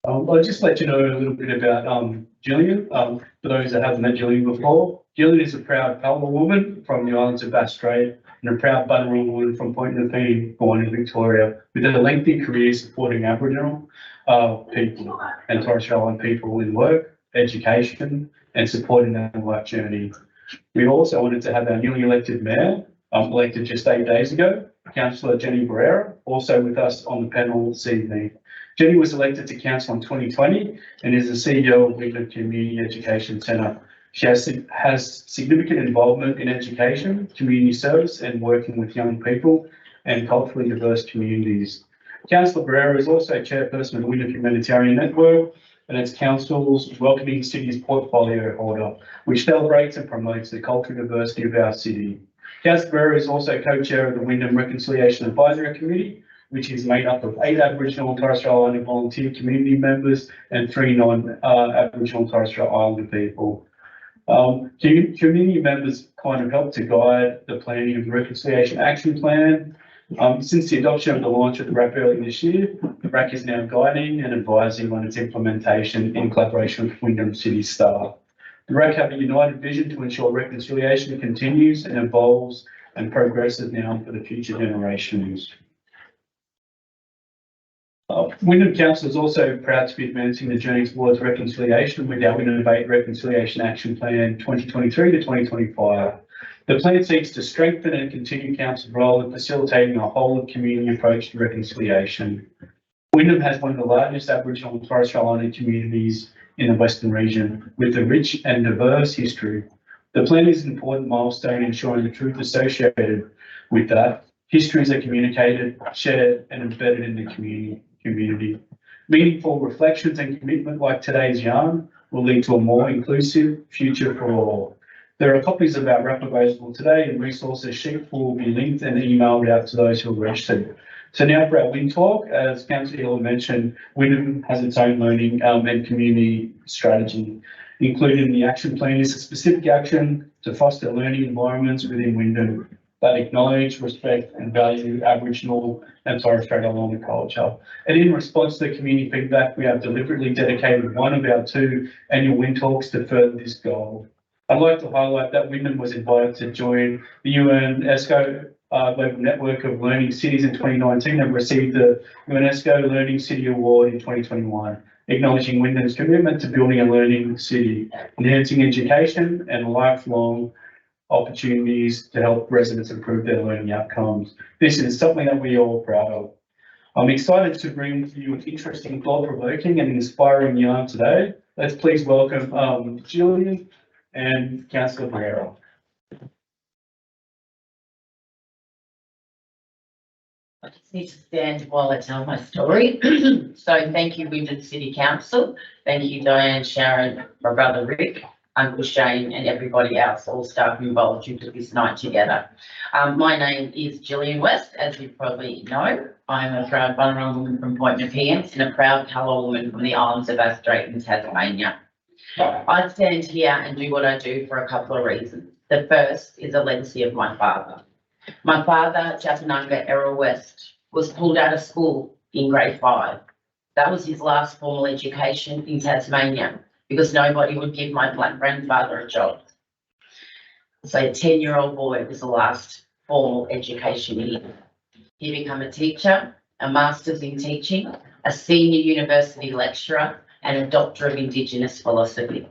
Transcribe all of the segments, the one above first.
I'll just let you know a little bit about Jillian. For those that haven't met Jillian before, Jillian is a proud Palmer woman from the islands of Bass Strait and a proud Bunurong woman from Point Nepean, born in Victoria, with a lengthy career supporting Aboriginal people and Torres Strait Island people in work, education, and supporting their life journey. We also wanted to have our newly elected mayor, elected just 8 days ago, Councillor Jenny Barrera, also with us on the panel this evening. Jenny was elected to council in 2020 and is the CEO of Wyndham Community Education Centre. She has significant involvement in education, community service, and working with young people and culturally diverse communities. Councillor Barrera is also chairperson of the Wyndham Humanitarian Network and its council's Welcoming Cities portfolio holder, which celebrates and promotes the cultural diversity of our city. Councillor Barrera is also co-chair of the Wyndham Reconciliation Advisory Committee, which is made up of 8 Aboriginal and Torres Strait Islander volunteer community members and 3 non-Aboriginal and Torres Strait Islander people. Community members kind of help to guide the planning of the Reconciliation Action Plan. Since the adoption of the launch of the RAP earlier this year, the RAC is now guiding and advising on its implementation in collaboration with Wyndham City staff. The RAC have a united vision to ensure reconciliation continues and evolves and progresses now for the future generations. Wyndham Council is also proud to be advancing the journey towards reconciliation with our Innovate Reconciliation Action Plan 2023 to 2025. The plan seeks to strengthen and continue Council's role in facilitating a whole of community approach to reconciliation. Wyndham has one of the largest Aboriginal and Torres Strait Islander communities in the Western region with a rich and diverse history. The plan is an important milestone ensuring the truth associated with that. Histories are communicated, shared, and embedded in the community. Meaningful reflections and commitment like today's yarn will lead to a more inclusive future for all. There are copies of our RAP available today, and resources sheet will be linked and emailed out to those who are registered. So now for our Win Talk, as Councillor Hill mentioned, Wyndham has its own learning and community strategy. Included in the action plan is a specific action to foster learning environments within Wyndham that acknowledge, respect, and value Aboriginal and Torres Strait Islander culture. And in response to the community feedback, we have deliberately dedicated one of our 2 annual Win Talks to further this goal. I'd like to highlight that Wyndham was invited to join the UNESCO Global Network of Learning Cities in 2019 and received the UNESCO Learning City Award in 2021, acknowledging Wyndham's commitment to building a learning city, enhancing education and lifelong opportunities to help residents improve their learning outcomes. This is something that we are all proud of. I'm excited to bring to you an interesting, thought-provoking and inspiring yarn today. Let's please welcome Jillian and Councillor Barrera. I just need to stand while I tell my story. So thank you, Wyndham City Council. Thank you, Diane, Sharon, my brother Rick, Uncle Shane, and everybody else, all staff involved due to this night together. My name is Jillian West, as you probably know. I'm a proud Bunurong woman from Point Nepean and a proud colour woman from the islands of Bass Strait in Tasmania. I stand here and do what I do for a couple of reasons. The first is a legacy of my father. My father, Japananga Errol West, was pulled out of school in grade 5. That was his last formal education in Tasmania because nobody would give my black grandfather a job. So a 10-year-old boy was the last formal education he had. He became a teacher, a master's in teaching, a senior university lecturer, and a doctor of Indigenous philosophy.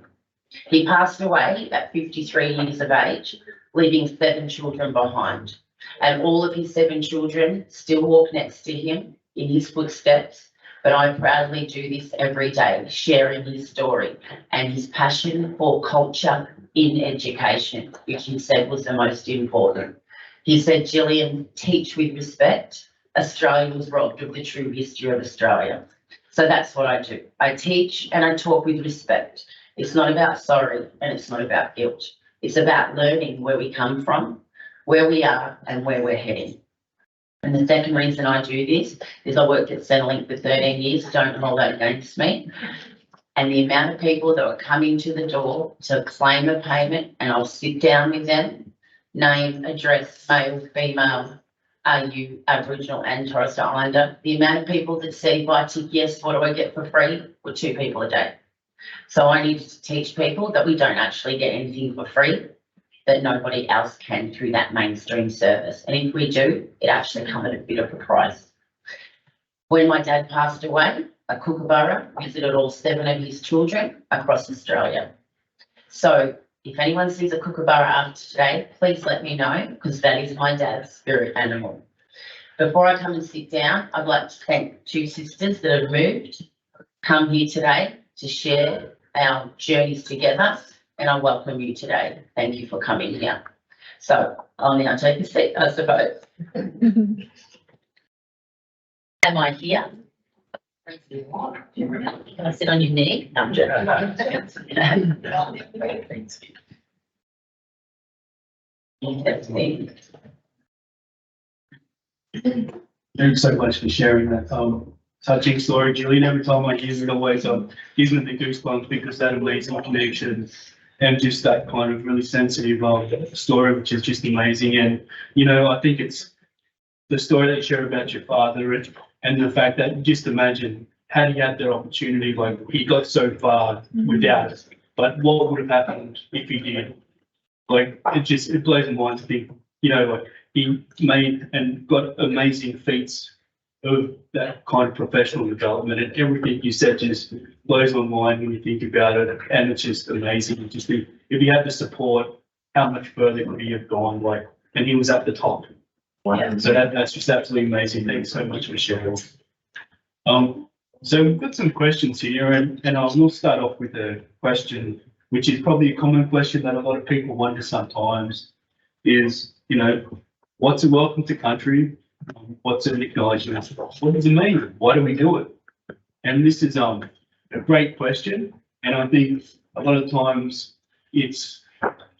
He passed away at 53 years of age, leaving 7 children behind. And all of his 7 children still walk next to him in his footsteps, but I proudly do this every day, sharing his story and his passion for culture in education, which he said was the most important. He said, Jillian, teach with respect. Australia was robbed of the true history of Australia. So that's what I do. I teach and I talk with respect. It's not about sorry and it's not about guilt. It's about learning where we come from, where we are and where we're heading. And the second reason I do this is I worked at Centrelink for 13 years. Don't hold that against me. And the amount of people that were coming to the door to claim a payment, and I'll sit down with them, name, address, male, female, are you Aboriginal and Torres Strait Islander? The amount of people that said, if I tick yes, what do I get for free? Were 2 people a day. So I needed to teach people that we don't actually get anything for free, that nobody else can through that mainstream service. And if we do, it actually comes at a bit of a price. When my dad passed away, a kookaburra visited all 7 of his children across Australia. So if anyone sees a kookaburra after today, please let me know, because that is my dad's spirit animal. Before I come and sit down, I'd like to thank 2 sisters that have moved, come here today to share our journeys together, and I welcome you today. Thank you for coming here. So I'll now take a seat, I suppose. Am I here? Can I sit on your knee? No, I'm joking. Thanks so much for sharing that touching story, Jillian. Every time I hear it, always gives me the goosebumps, because that amazing connection and just that kind of really sensitive story, which is just amazing. And you know, I think it's the story that you share about your father and the fact that, just imagine, had he had that opportunity, like he got so far without it, but what would have happened if he did? Like it blows my mind to think, you know, like he made and got amazing feats of that kind of professional development, and everything you said just blows my mind when you think about it. And it's just amazing. Just if he had the support, how much further could he have gone? Like, and he was at the top. Yeah. So that's just absolutely amazing. Thanks so much for sharing. So we've got some questions here, and we'll start off with a question, which is probably a common question that a lot of people wonder sometimes, is, you know, what's a welcome to country? What's an acknowledgement? What does it mean? Why do we do it? And this is a great question, and I think a lot of times it's,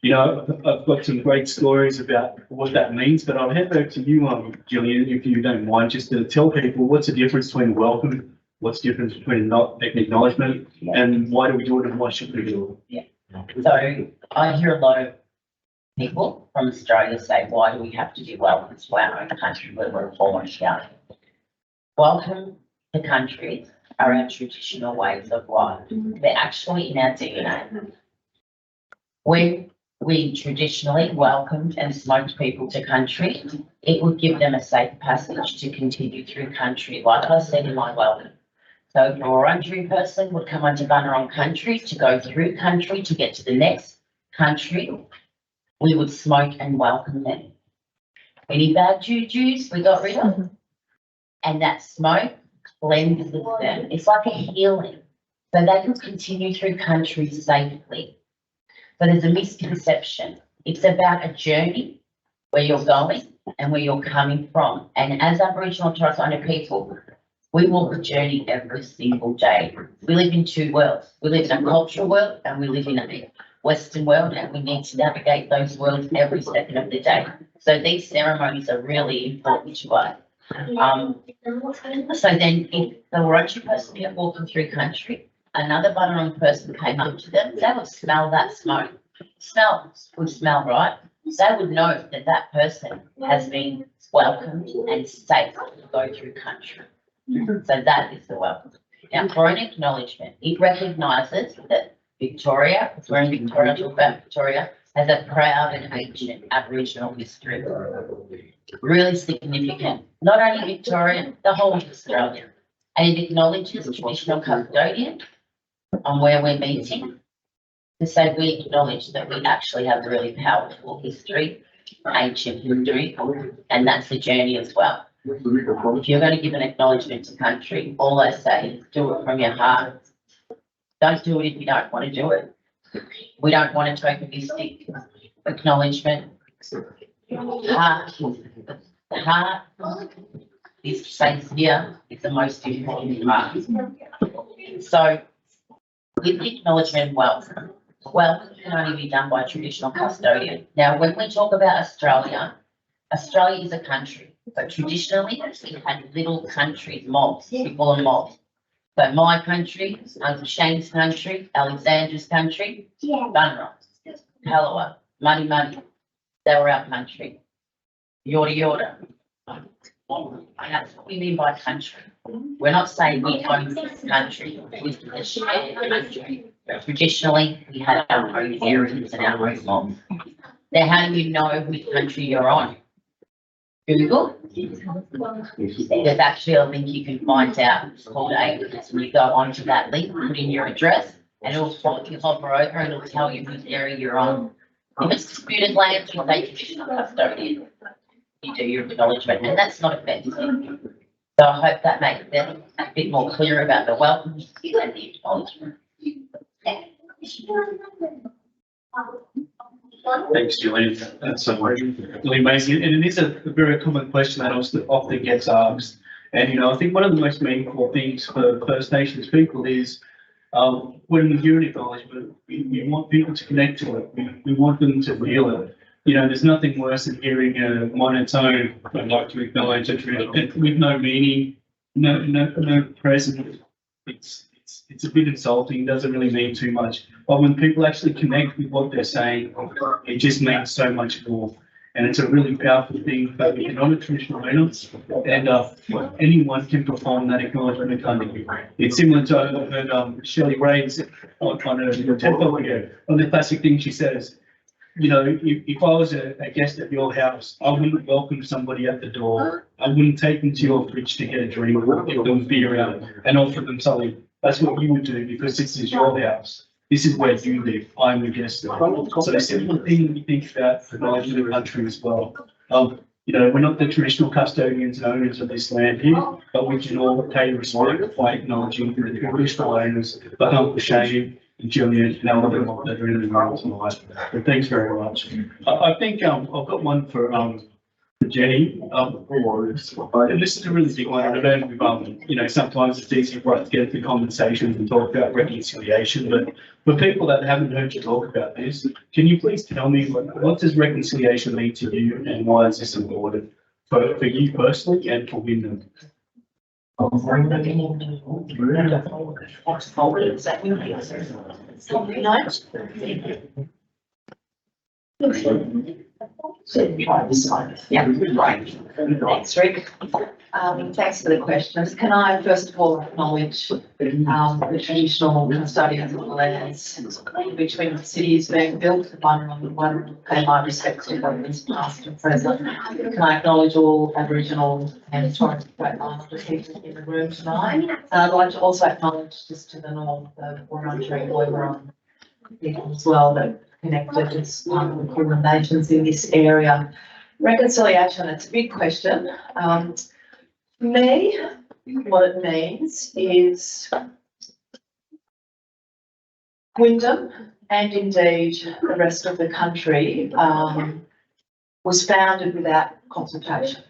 you know, I've got some great stories about what that means, but I'll hand over to you, Jillian, if you don't mind, just to tell people what's the difference between welcome, what's the difference between not an acknowledgement, and why do we do it, and why should we do it? So I hear a lot of people from Australia say, why do we have to do welcome to our own country where we're born here? Welcome to countries are our traditional ways of life. They're actually in our DNA. When we traditionally welcomed and smoked people to country, it would give them a safe passage to continue through country, like I said in my welcome. So a Wurundjeri person would come onto Bunurong country to go through country to get to the next country. We would smoke and welcome them. Any bad jujus we got rid of, and that smoke cleanses them. It's like a healing, so they can continue through country safely. So there's a misconception. It's about a journey where you're going and where you're coming from. And as Aboriginal and Torres Strait Islander people, we walk a journey every single day. We live in 2 worlds. We live in a cultural world and we live in a Western world, and we need to navigate those worlds every second of the day. So these ceremonies are really important to us. So then if the Wurundjeri person kept walking through country, another Bunurong person came up to them, they would smell that smoke. Smell would smell, right? They would know that that person has been welcomed and safe to go through country. So that is the welcome. Now, for an acknowledgement, it recognises that Victoria, we're in Victoria, talk about Victoria, has a proud and ancient Aboriginal history. Really significant. Not only Victoria, the whole of Australia. And it acknowledges traditional custodian on where we're meeting, to say we acknowledge that we actually have a really powerful history, ancient history, and that's the journey as well. If you're going to give an acknowledgement to country, all I say is do it from your heart. Don't do it if you don't want to do it. We don't want a tokenistic acknowledgement. The heart is sincere, it's the most important part. So with the acknowledgement of welcome, welcome can only be done by a traditional custodian. Now, when we talk about Australia, Australia is a country, but traditionally we had little countries, mobs, we call them mobs. So my country, Uncle Shane's country, Alexandra's country, Bunurong, Palawa, Muddy Muddy, they were our country. Yorta Yorta, That's what we mean by country. We're not saying we own this country, we a shared country. Traditionally, we had our own areas and our own laws. Now, how do you know which country you're on? Google. There's actually a link you can find out. It's called Acres. And you go onto that link, put in your address, and it'll hover over and it'll tell you which area you're on. If it's disputed land, you say traditional custodian. You do your acknowledgement, and that's not offensive. So I hope that makes them a bit more clear about the welcome and the acknowledgement. Thanks, Jillian. That's really amazing. And it is a very common question that often gets asked. And, you know, I think one of the most meaningful things for First Nations people is when we hear an acknowledgement, we want people to connect to it. We want them to feel it. You know, there's nothing worse than hearing a monotone, I'd like to acknowledge it with no meaning, no present. It's a bit insulting, doesn't really mean too much. But when people actually connect with what they're saying, it just means so much more. And it's a really powerful thing that we can honor traditional owners, and anyone can perform that acknowledgement of country. It's similar to I heard Shirley Ray's on a TED video. One of the classic things she says, you know, if I was a guest at your house, I wouldn't welcome somebody at the door. I wouldn't take them to your fridge to get a drink, give them beer out, and offer them something. That's what you would do because this is your house. This is where you live. I'm the guest. So a similar thing we think about acknowledging the country as well. You know, we're not the traditional custodians and owners of this land here, but we can all pay respect by acknowledging the traditional owners, like Uncle Shane and Jillian and all of them that are in the room tonight. But thanks very much. I think I've got one for Jenny. And this is a really big one. I don't know, you know, sometimes it's easy for us to get into conversations and talk about reconciliation, but for people that haven't heard you talk about this, can you please tell me what does reconciliation mean to you and why is this important for you personally and for Wyndham? Yeah, right. Thanks, Rick. Thanks for the questions. Can I first of all acknowledge the traditional custodians of the lands between the cities being built, one pay my respects to governments past and present. Can I acknowledge all Aboriginal and Torres Strait Islander people in the room tonight? And I'd like to also acknowledge just to the north, the Wurundjeri Woiwurrung people as well that connected as the Kulin Nations in this area. Reconciliation, it's a big question. For me, what it means is Wyndham and indeed the rest of the country was founded without consultation.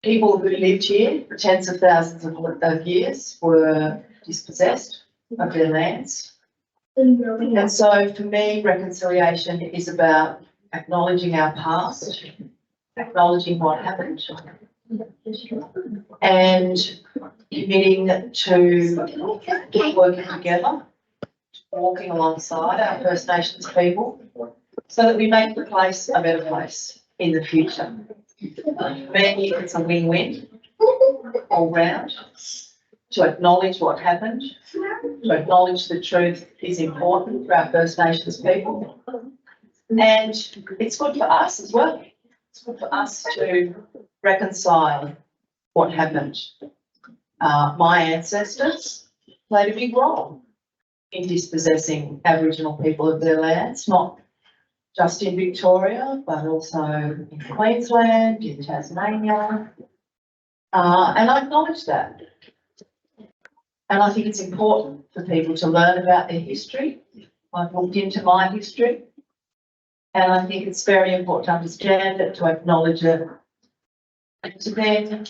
People who lived here for tens of thousands of years were dispossessed of their lands. And so for me, reconciliation is about acknowledging our past, acknowledging what happened, and committing to working together, walking alongside our First Nations people, so that we make the place a better place in the future. For me, it's a win-win all round. To acknowledge what happened, to acknowledge the truth is important for our First Nations people. And it's good for us as well. It's good for us to reconcile what happened. My ancestors played a big role in dispossessing Aboriginal people of their lands, not just in Victoria, but also in Queensland, in Tasmania. And I acknowledge that. And I think it's important for people to learn about their history. I've looked into my history. And I think it's very important to understand it, to acknowledge it, and to then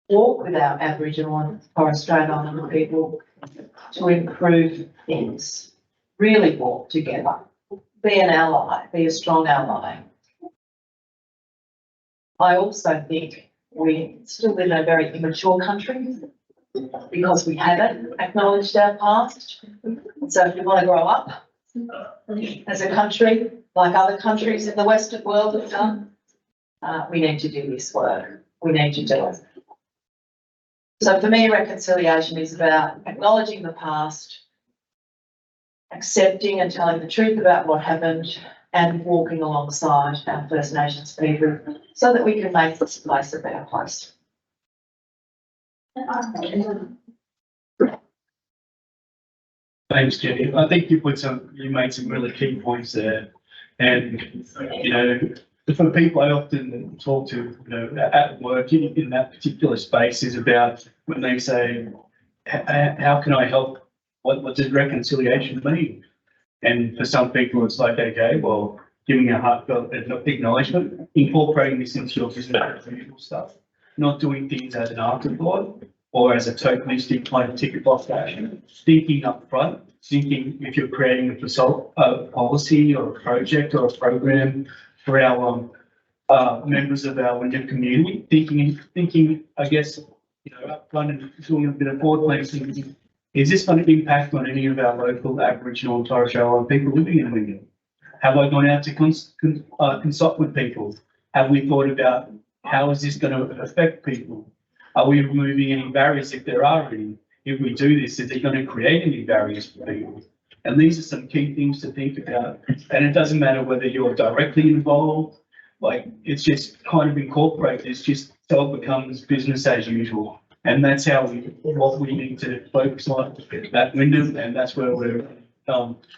walk with our Aboriginal and Torres Strait Islander people to improve things. Really walk together. Be an ally, be a strong ally. I also think we still live in a very immature country because we haven't acknowledged our past. So if we want to grow up as a country, like other countries in the Western world have done, we need to do this work. We need to do it. So for me, reconciliation is about acknowledging the past, accepting and telling the truth about what happened, and walking alongside our First Nations people so that we can make this place a better place. Thanks, Jenny. I think you made some really key points there. And, you know, for the people I often talk to, you know, at work in that particular space is about when they say, how can I help? What does reconciliation mean? And for some people, it's like, okay, well, giving a heartfelt acknowledgement, incorporating this into your business as usual stuff, not doing things as an afterthought or as a tokenistic kind of ticket box action, thinking up front, thinking if you're creating a policy or a project or a program for our members of our Wyndham community, thinking, I guess, you know, up front and doing a bit of forward planning, thinking, is this going to impact on any of our local Aboriginal and Torres Strait Islander people living in Wyndham? Have I gone out to consult with people? Have we thought about how is this going to affect people? Are we removing any barriers if there are any? If we do this, is it going to create any barriers for people? And these are some key things to think about. And it doesn't matter whether you're directly involved, like it's just kind of incorporated. It's just so it becomes business as usual. And that's what we need to focus on at Wyndham, and that's where we're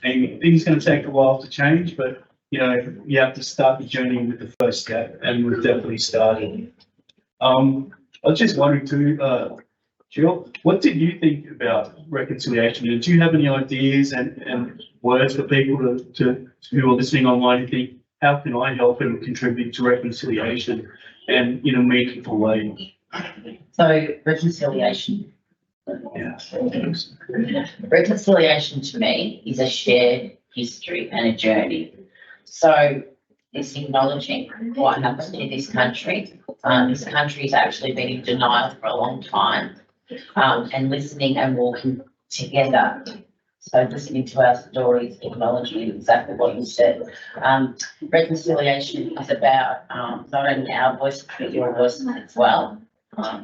aiming. Things going to take a while to change, but you know, you have to start the journey with the first step, and we've definitely started. I was just wondering too, Jill, what did you think about reconciliation? Did you have any ideas and words for people who are listening online and think, how can I help and contribute to reconciliation and in a meaningful way? So reconciliation. Yeah. Reconciliation to me is a shared history and a journey. So it's acknowledging what happened in this country. This country's actually been in denial for a long time, and listening and walking together. So listening to our stories, acknowledging exactly what you said. Reconciliation is about not only our voice, but your voice as well.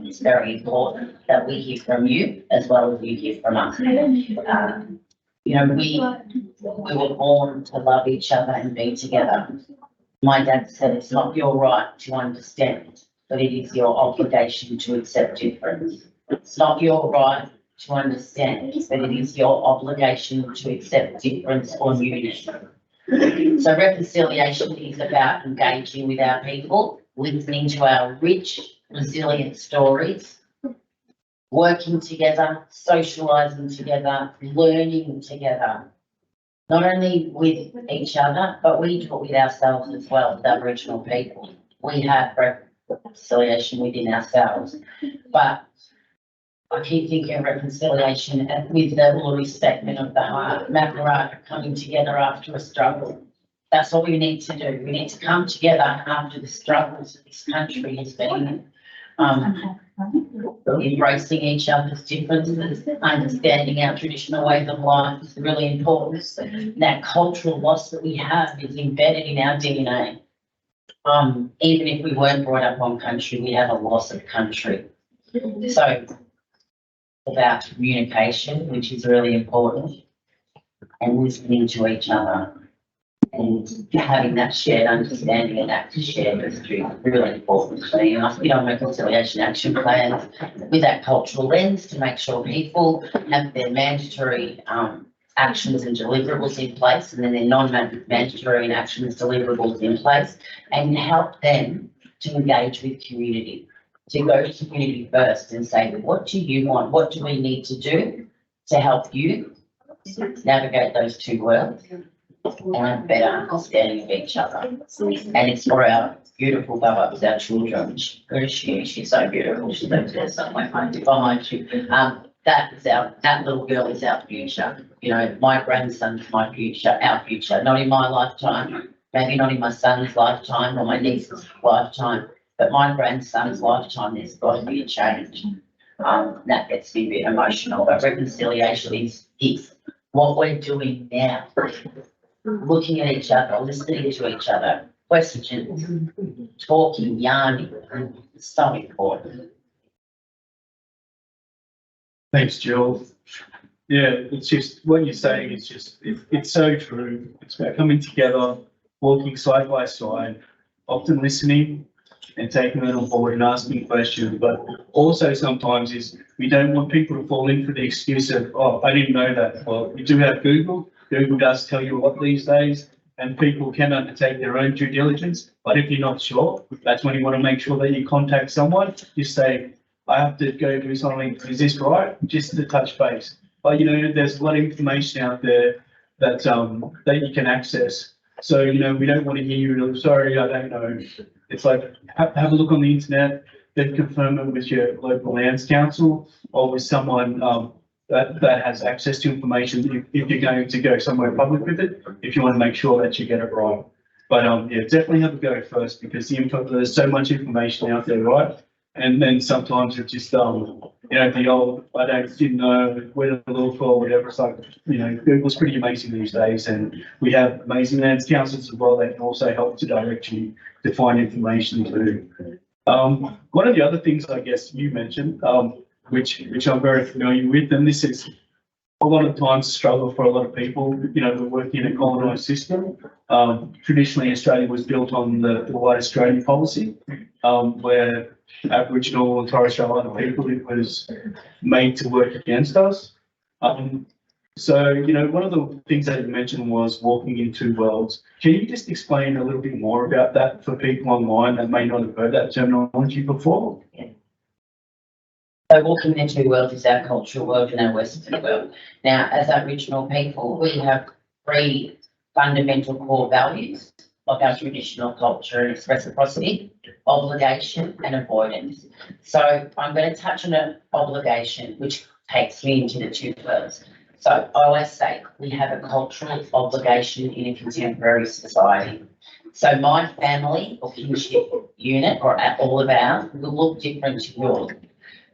It's very important that we hear from you as well as you hear from us. You know, we were born to love each other and be together. My dad said it's not your right to understand, but it is your obligation to accept difference. It's not your right to understand, but it is your obligation to accept difference or unity. So reconciliation is about engaging with our people, listening to our rich, resilient stories, working together, socialising together, learning together, not only with each other, but we do it with ourselves as well, with Aboriginal people. We have reconciliation within ourselves, but I keep thinking of reconciliation and with the respect of the heart, Makaraka coming together after a struggle. That's what we need to do. We need to come together after the struggles that this country has been embracing each other's differences, understanding our traditional ways of life is really important. That cultural loss that we have is embedded in our DNA. Even if we weren't brought up on country, we have a loss of country. So about communication, which is really important, and listening to each other and having that shared understanding and that shared history is really important to me. And I sit on reconciliation action plans with that cultural lens to make sure people have their mandatory actions and deliverables in place, and then their non-mandatory and actions deliverables in place, and help them to engage with community, to go to community first and say, what do you want? What do we need to do to help you navigate those two worlds and have a better understanding of each other? And it's for our beautiful babas, our children. Where is she? She's so beautiful. She's over there somewhere behind you. That little girl is our future. You know, my grandson's my future, our future. Not in my lifetime, maybe not in my son's lifetime or my niece's lifetime, but my grandson's lifetime, there's got to be a change. That gets me a bit emotional, but reconciliation is what we're doing now. Looking at each other, listening to each other, questions, talking, yarning, so important. Thanks, Jill. Yeah, it's just, what you're saying is just, it's so true. It's about coming together, walking side by side, often listening and taking it on board and asking questions. But also sometimes is we don't want people to fall in for the excuse of, oh, I didn't know that. Well, you do have Google. Google does tell you a lot these days, and people can undertake their own due diligence. But if you're not sure, that's when you want to make sure that you contact someone. You say, I have to go do something. Is this right? Just to touch base. But you know, there's a lot of information out there that that you can access. So you know, we don't want to hear you. Sorry, I don't know. It's like have a look on the internet, then confirm it with your local lands council or with someone that has access to information. If you're going to go somewhere public with it, if you want to make sure that you get it right. But yeah, definitely have a go first because there's so much information out there, right? And then sometimes it's just, you know, the old, didn't know where to look or whatever. It's like, you know, Google's pretty amazing these days. And we have amazing lands councils as well that can also help to direct you to find information too. One of the other things I guess you mentioned, which I'm very familiar with, and this is a lot of times a struggle for a lot of people, you know, we're working in a colonised system. Traditionally, Australia was built on the White Australia policy, where Aboriginal and Torres Strait Islander people, it was made to work against us. So, you know, one of the things that you mentioned was walking in two worlds. Can you just explain a little bit more about that for people online that may not have heard that terminology before? So walking in two worlds is our cultural world and our Western world. Now, as Aboriginal people, we have three fundamental core values of our traditional culture, and it's reciprocity, obligation, and avoidance. So I'm going to touch on an obligation, which takes me into the two worlds. So I always say we have a cultural obligation in a contemporary society. So my family or kinship unit, or all of ours, will look different to yours.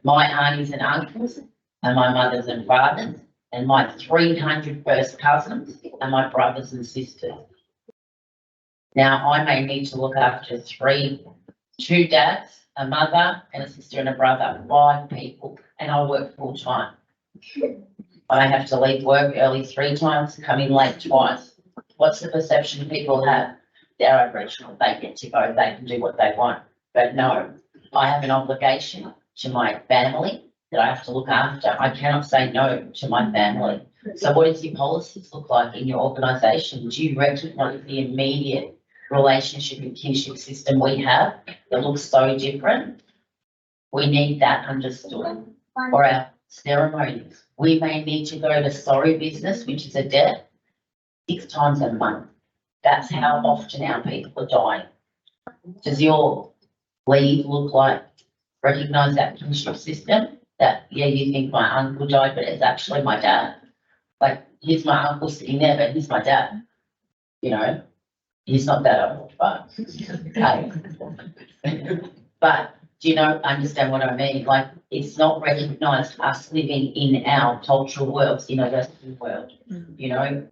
My aunties and uncles, and my mothers and fathers, and my 300 first cousins, and my brothers and sisters. Now, I may need to look after two dads, a mother and a sister and a brother, 5 people, and I work full time. I have to leave work early 3 times, come in late twice. What's the perception people have? They're Aboriginal, they get to go, they can do what they want. But no, I have an obligation to my family that I have to look after. I cannot say no to my family. So what does your policies look like in your organisation? Do you recognise the immediate relationship and kinship system we have that looks so different? We need that understood. Or our ceremonies. We may need to go to sorry business, which is a debt, 6 times a month. That's how often our people are dying. Does your leave look like recognise that kinship system? That, yeah, you think my uncle died, but it's actually my dad. Like, here's my uncle sitting there, but he's my dad. You know, he's not that old, but okay. But do you know, understand what I mean? Like, it's not recognised us living in our cultural worlds, in a Western world. You know,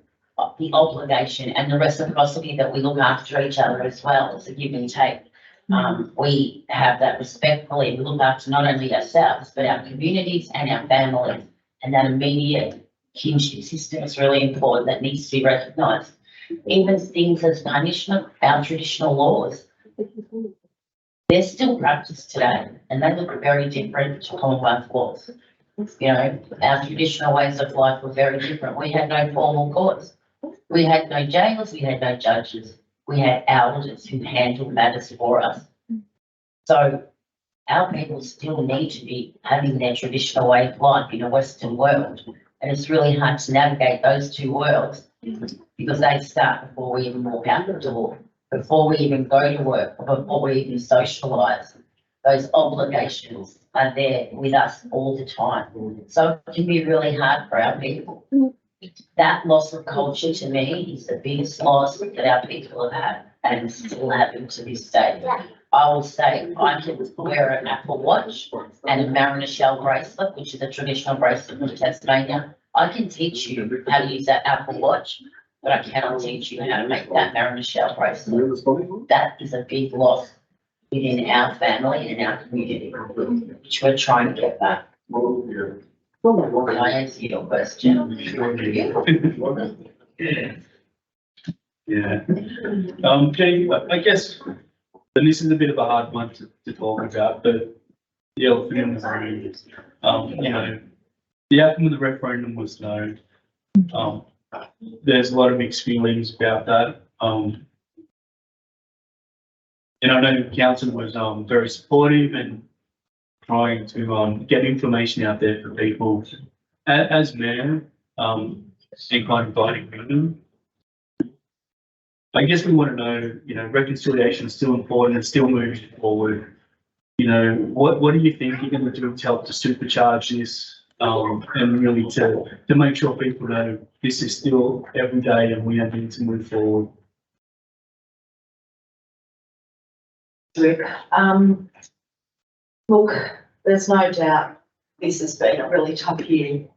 the obligation and the reciprocity that we look after each other as well as a give and take. We have that respectfully. We look after not only ourselves, but our communities and our families. And that immediate kinship system is really important, that needs to be recognised. Even things as punishment, our traditional laws, they're still practiced today, and they look very different to Commonwealth laws. You know, our traditional ways of life were very different. We had no formal courts. We had no jailers, we had no judges. We had elders who handled matters for us. So our people still need to be having their traditional way of life in a Western world. And it's really hard to navigate those two worlds because they start before we even walk out the door, before we even go to work, or before we even socialise. Those obligations are there with us all the time. So it can be really hard for our people. That loss of culture to me is the biggest loss that our people have had and still having to this day. I will say I can wear an Apple Watch and a mariner shell bracelet, which is a traditional bracelet from Tasmania. I can teach you how to use that Apple Watch, but I cannot teach you how to make that Mary Michelle bracelet. That is a big loss within our family and our community, which we're trying to get back. Can I answer your question? Yeah. Jenny, I guess, and this is a bit of a hard one to talk about, but the elephant in the room, you know, the outcome of the referendum was no. There's a lot of mixed feelings about that. And I know council was very supportive and trying to get information out there for people. As mayor, and kind of guiding them. I guess we want to know, you know, reconciliation is still important and still moving forward. You know, what do you think you're going to do to help to supercharge this, and really to make sure people know this is still every day and we are going to move forward? Look, there's no doubt this has been a really tough year.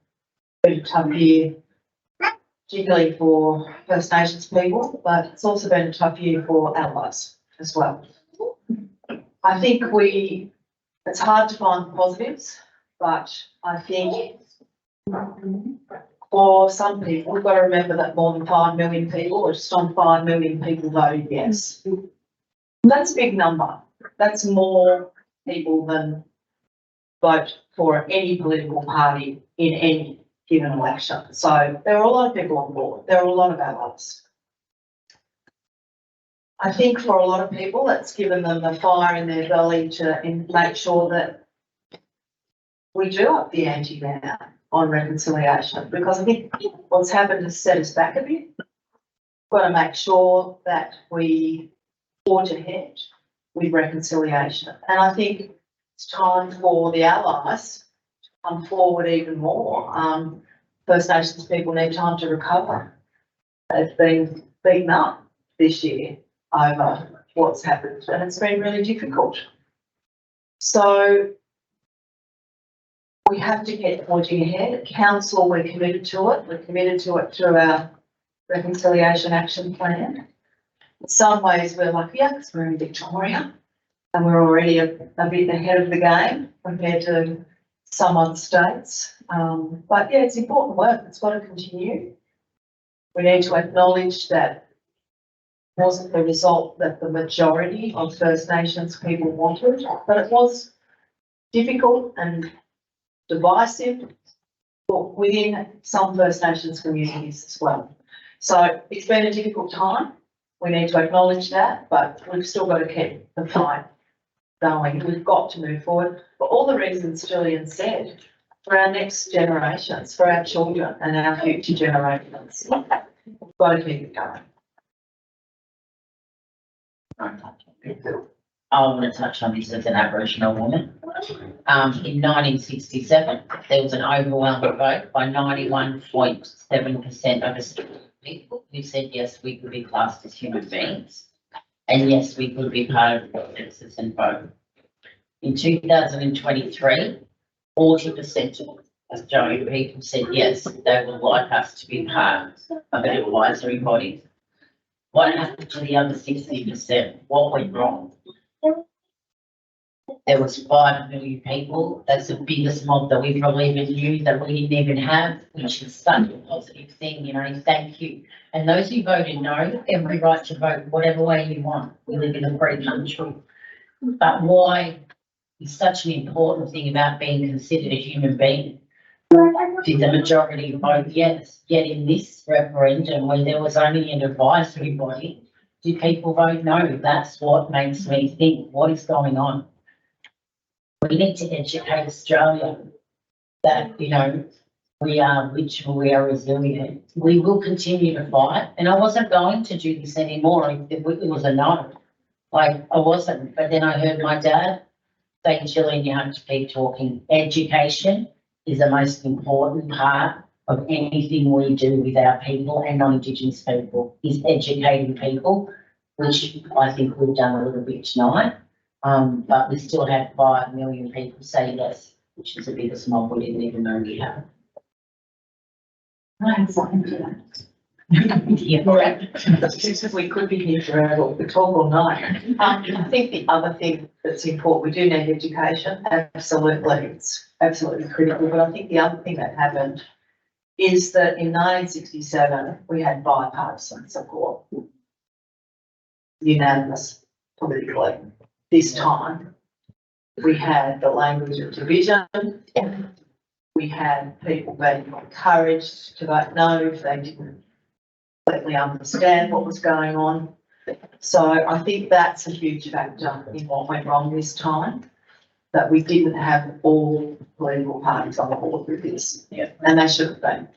Particularly for First Nations people, but it's also been a tough year for allies as well. I think it's hard to find positives, but I think for some people, we've got to remember that more than 5 million people, or just on 5 million people voted yes. That's a big number. That's more people than vote for any political party in any given election. So there are a lot of people on board. There are a lot of allies. I think for a lot of people, that's given them the fire in their belly to make sure that we do up the ante now on reconciliation, because I think what's happened has set us back a bit. We've got to make sure that we forge ahead with reconciliation. And I think it's time for the allies to come forward even more. First Nations people need time to recover. They've been beaten up this year over what's happened, and it's been really difficult. So we have to get forging ahead. Council, we're committed to it. We're committed to it through our Reconciliation Action Plan. In some ways, we're lucky because we're in Victoria and we're already a bit ahead of the game compared to some other states. But yeah, it's important work. It's got to continue. We need to acknowledge that it wasn't the result that the majority of First Nations people wanted, but it was difficult and divisive within some First Nations communities as well. So it's been a difficult time. We need to acknowledge that, but we've still got to keep the fight going. We've got to move forward for all the reasons Jillian said, for our next generations, for our children and our future generations. We've got to keep it going. I want to touch on this as an Aboriginal woman. In 1967, there was an overwhelming vote by 91.7% of Australian people who said yes, we could be classed as human beings, and yes, we could be part of the census and vote. In 2023, 40% of Australian people said yes, they would like us to be part of an advisory body. What happened to the other 60%? What went wrong? There was 5 million people. That's the biggest mob that we probably even knew that we didn't even have, which is such a positive thing, you know, thank you. And those who voted no, every right to vote whatever way you want. We live in a free country. But why is such an important thing about being considered a human being? Did the majority vote yes? Yet in this referendum, where there was only an advisory body, did people vote no? That's what makes me think, what is going on? We need to educate Australia that, you know, we are rich, we are resilient. We will continue to fight. And I wasn't going to do this anymore if it was a no. Like, I wasn't. But then I heard my dad say, Jillian, you have to keep talking. Education is the most important part of anything we do with our people and non-Indigenous people, is educating people, which I think we've done a little bit tonight. But we still have 5 million people say yes, which is the biggest mob we didn't even know we had. Yeah, We could be here forever, we could talk all night. I think the other thing that's important, we do need education, absolutely, it's absolutely critical, but I think the other thing that happened is that in 1967, we had bipartisan support. Unanimous politically. This time, we had the language of division. We had people being encouraged to vote no if they didn't completely understand what was going on. So I think that's a huge factor in what went wrong this time, that we didn't have all political parties on board with this. Yeah. And they should have been.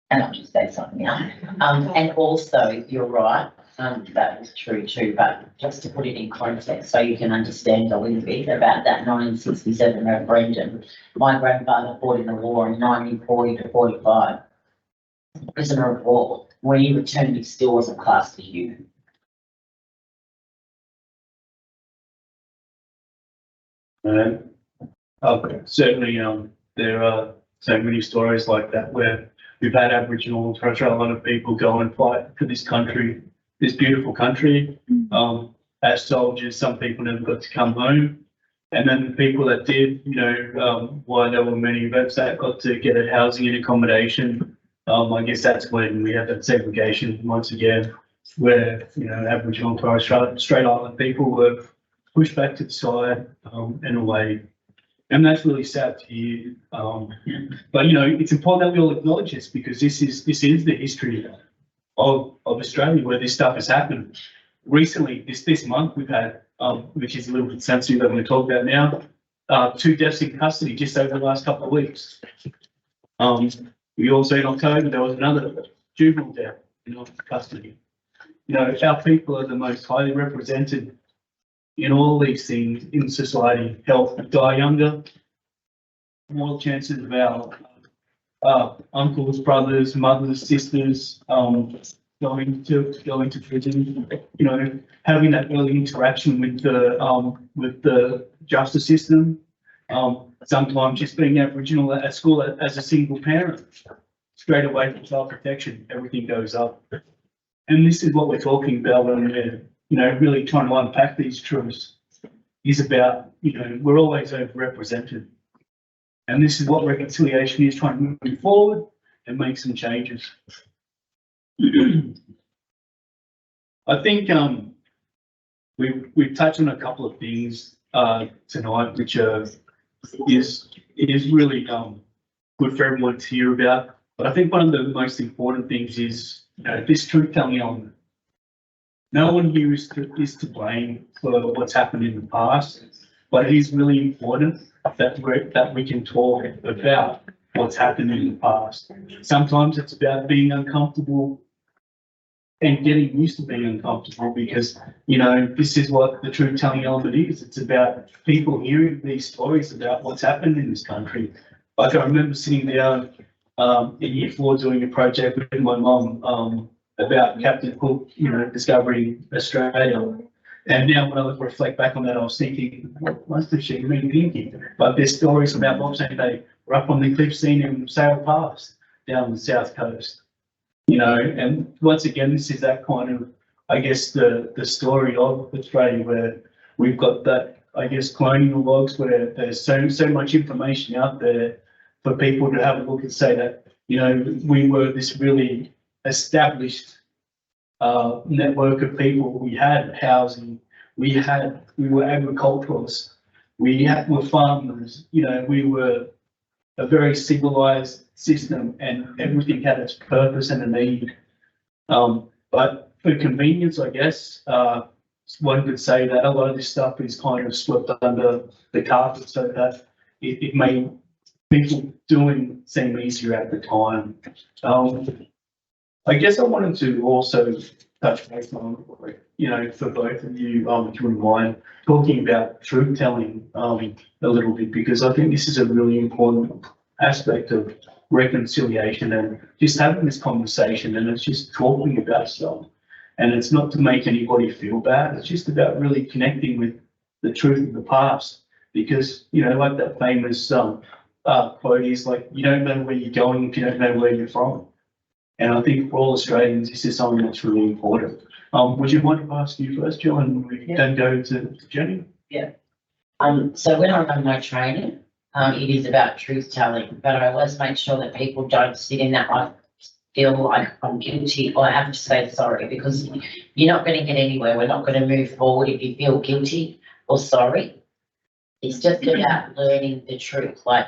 and I'll just say something else. And also, you're right, that was true too, but just to put it in context, so you can understand a little bit about that 1967 referendum. My grandfather fought in the war in 1940 to 45. Prisoner of war. When he returned, he still wasn't classed as human. Certainly, there are so many stories like that where we've had Aboriginal and Torres Strait Islander people go and fight for this country, this beautiful country. As soldiers, some people never got to come home. And then the people that did, why there were many of us that got to get a housing and accommodation. I guess that's when we have that segregation once again, where, Aboriginal and Torres Strait Island people were pushed back to the side, and away. And that's really sad to hear. But it's important that we all acknowledge this, because this is the history of Australia where this stuff has happened. Recently, this month we've had, which is a little bit sensitive that I'm going to talk about now, 2 deaths in custody just over the last couple of weeks. We also in October there was another juvenile death in custody. Our people are the most highly represented in all these things in society. Health, die younger, more chances of our uncles, brothers, mothers, sisters going to prison. Having that early interaction with the justice system. Sometimes just being Aboriginal at school as a single parent, straight away from child protection, everything goes up. And this is what we're talking about when we're really trying to unpack these truths, is about, we're always overrepresented. And this is what reconciliation is, trying to move forward and make some changes. I think we've touched on a couple of things tonight, which is really good for everyone to hear about. But I think one of the most important things is this truth-telling element. No one here is to blame for what's happened in the past, but it is really important that we can talk about what's happened in the past. Sometimes it's about being uncomfortable and getting used to being uncomfortable, because this is what the truth-telling element is. It's about people hearing these stories about what's happened in this country. Like, I remember sitting down in Year 4 doing a project with my mum about Captain Cook, discovering Australia. And now when I reflect back on that, I was thinking, what must have she been thinking? But there's stories about Bob saying they were up on the cliff, seeing him sail past down the south coast. And once again, this is that kind of, I guess, the story of Australia, where we've got that, I guess, colonial logs, where there's so much information out there for people to have a look and say that, we were this really established network of people. We had housing, we were agriculturalists, were farmers, we were a very civilized system, and everything had its purpose and a need. But for convenience, I guess, one could say that a lot of this stuff is kind of swept under the carpet, so that it made people doing seem easier at the time. I guess I wanted to also touch base on, for both of you, if you wouldn't mind, talking about truth telling a little bit, because I think this is a really important aspect of reconciliation and just having this conversation, and it's just talking about stuff. And it's not to make anybody feel bad, it's just about really connecting with the truth of the past. Because, like that famous quote is like, you don't know where you're going if you don't know where you're from. And I think for all Australians, this is something that's really important. Would you mind if I ask you first, Jill, and we then go to Jenny? So when I run my training, it is about truth telling, but I always make sure that people don't sit in that, I feel like I'm guilty or I have to say sorry, because you're not going to get anywhere. We're not going to move forward if you feel guilty or sorry. It's just about learning the truth, like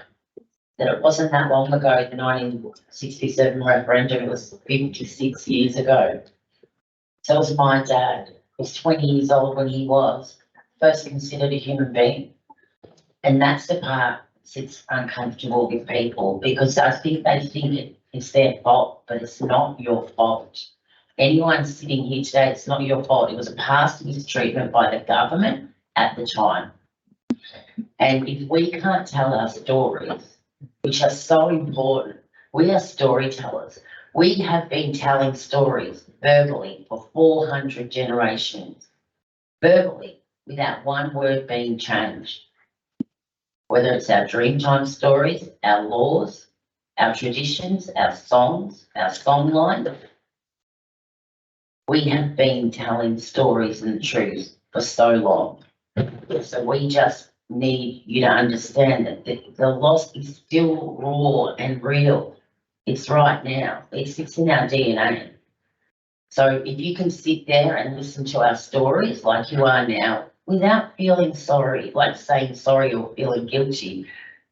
that it wasn't that long ago, the 1967 referendum, it was 56 years ago. So it was my dad, he was 20 years old when he was first considered a human being. And that's the part that's uncomfortable with people, because I think they think it's their fault, but it's not your fault. Anyone sitting here today, it's not your fault. It was a past mistreatment by the government at the time. And if we can't tell our stories, which are so important, we are storytellers. We have been telling stories verbally for 400 generations, verbally, without one word being changed. Whether it's our Dreamtime stories, our laws, our traditions, our songs, our songline, we have been telling stories and the truth for so long. So we just need you to understand that the loss is still raw and real. It's right now. It's in our DNA. So if you can sit there and listen to our stories like you are now, without feeling sorry, like saying sorry or feeling guilty,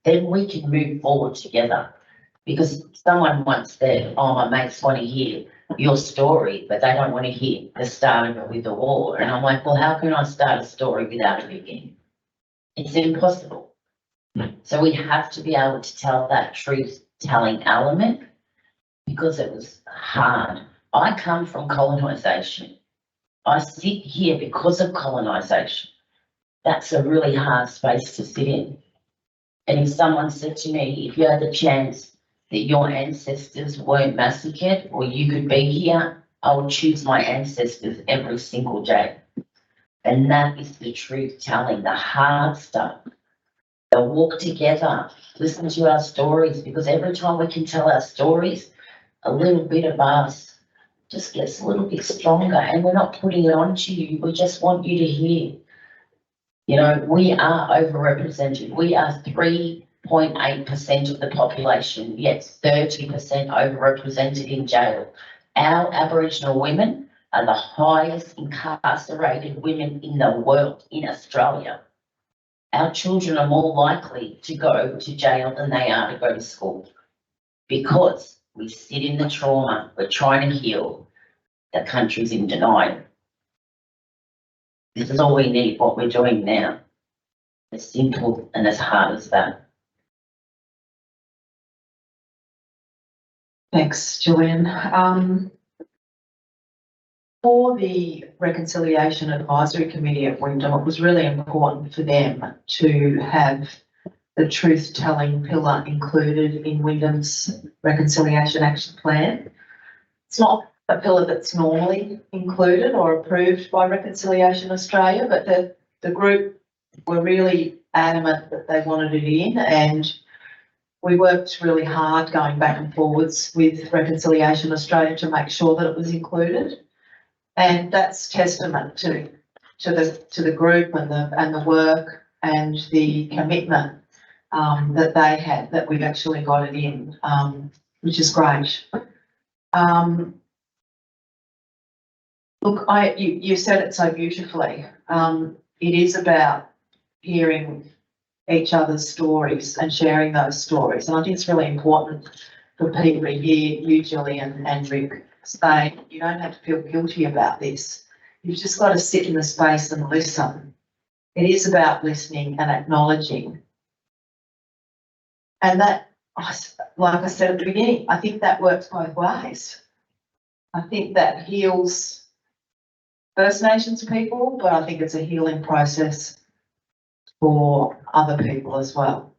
then we can move forward together. Because someone once said, oh, my mates want to hear your story, but they don't want to hear the start of it with the war. And I'm like, well, how can I start a story without a beginning? It's impossible. So we have to be able to tell that truth-telling element, because it was hard. I come from colonisation. I sit here because of colonisation. That's a really hard space to sit in. And if someone said to me, if you had the chance that your ancestors weren't massacred or you could be here, I would choose my ancestors every single day. And that is the truth telling, the hard stuff. They'll walk together, listen to our stories, because every time we can tell our stories, a little bit of us just gets a little bit stronger, and we're not putting it onto you. We just want you to hear. You know, we are overrepresented. We are 3.8% of the population, yet 30% overrepresented in jail. Our Aboriginal women are the highest incarcerated women in the world, in Australia. Our children are more likely to go to jail than they are to go to school, because we sit in the trauma, we're trying to heal, the country's in denial. This is all we need, what we're doing now. As simple and as hard as that. Thanks, Jillian. For the Reconciliation Advisory Committee at Wyndham, it was really important for them to have the truth-telling pillar included in Wyndham's Reconciliation Action Plan. It's not a pillar that's normally included or approved by Reconciliation Australia, but the group were really adamant that they wanted it in, and we worked really hard going back and forwards with Reconciliation Australia to make sure that it was included. And that's testament to the group and the work and the commitment that they had, that we've actually got it in, which is great. Look, you said it so beautifully. It is about hearing each other's stories and sharing those stories. And I think it's really important for people to hear you, Jillian and Rick, say you don't have to feel guilty about this. You've just got to sit in the space and listen. It is about listening and acknowledging. And that, like I said at the beginning, I think that works both ways. I think that heals First Nations people, but I think it's a healing process for other people as well.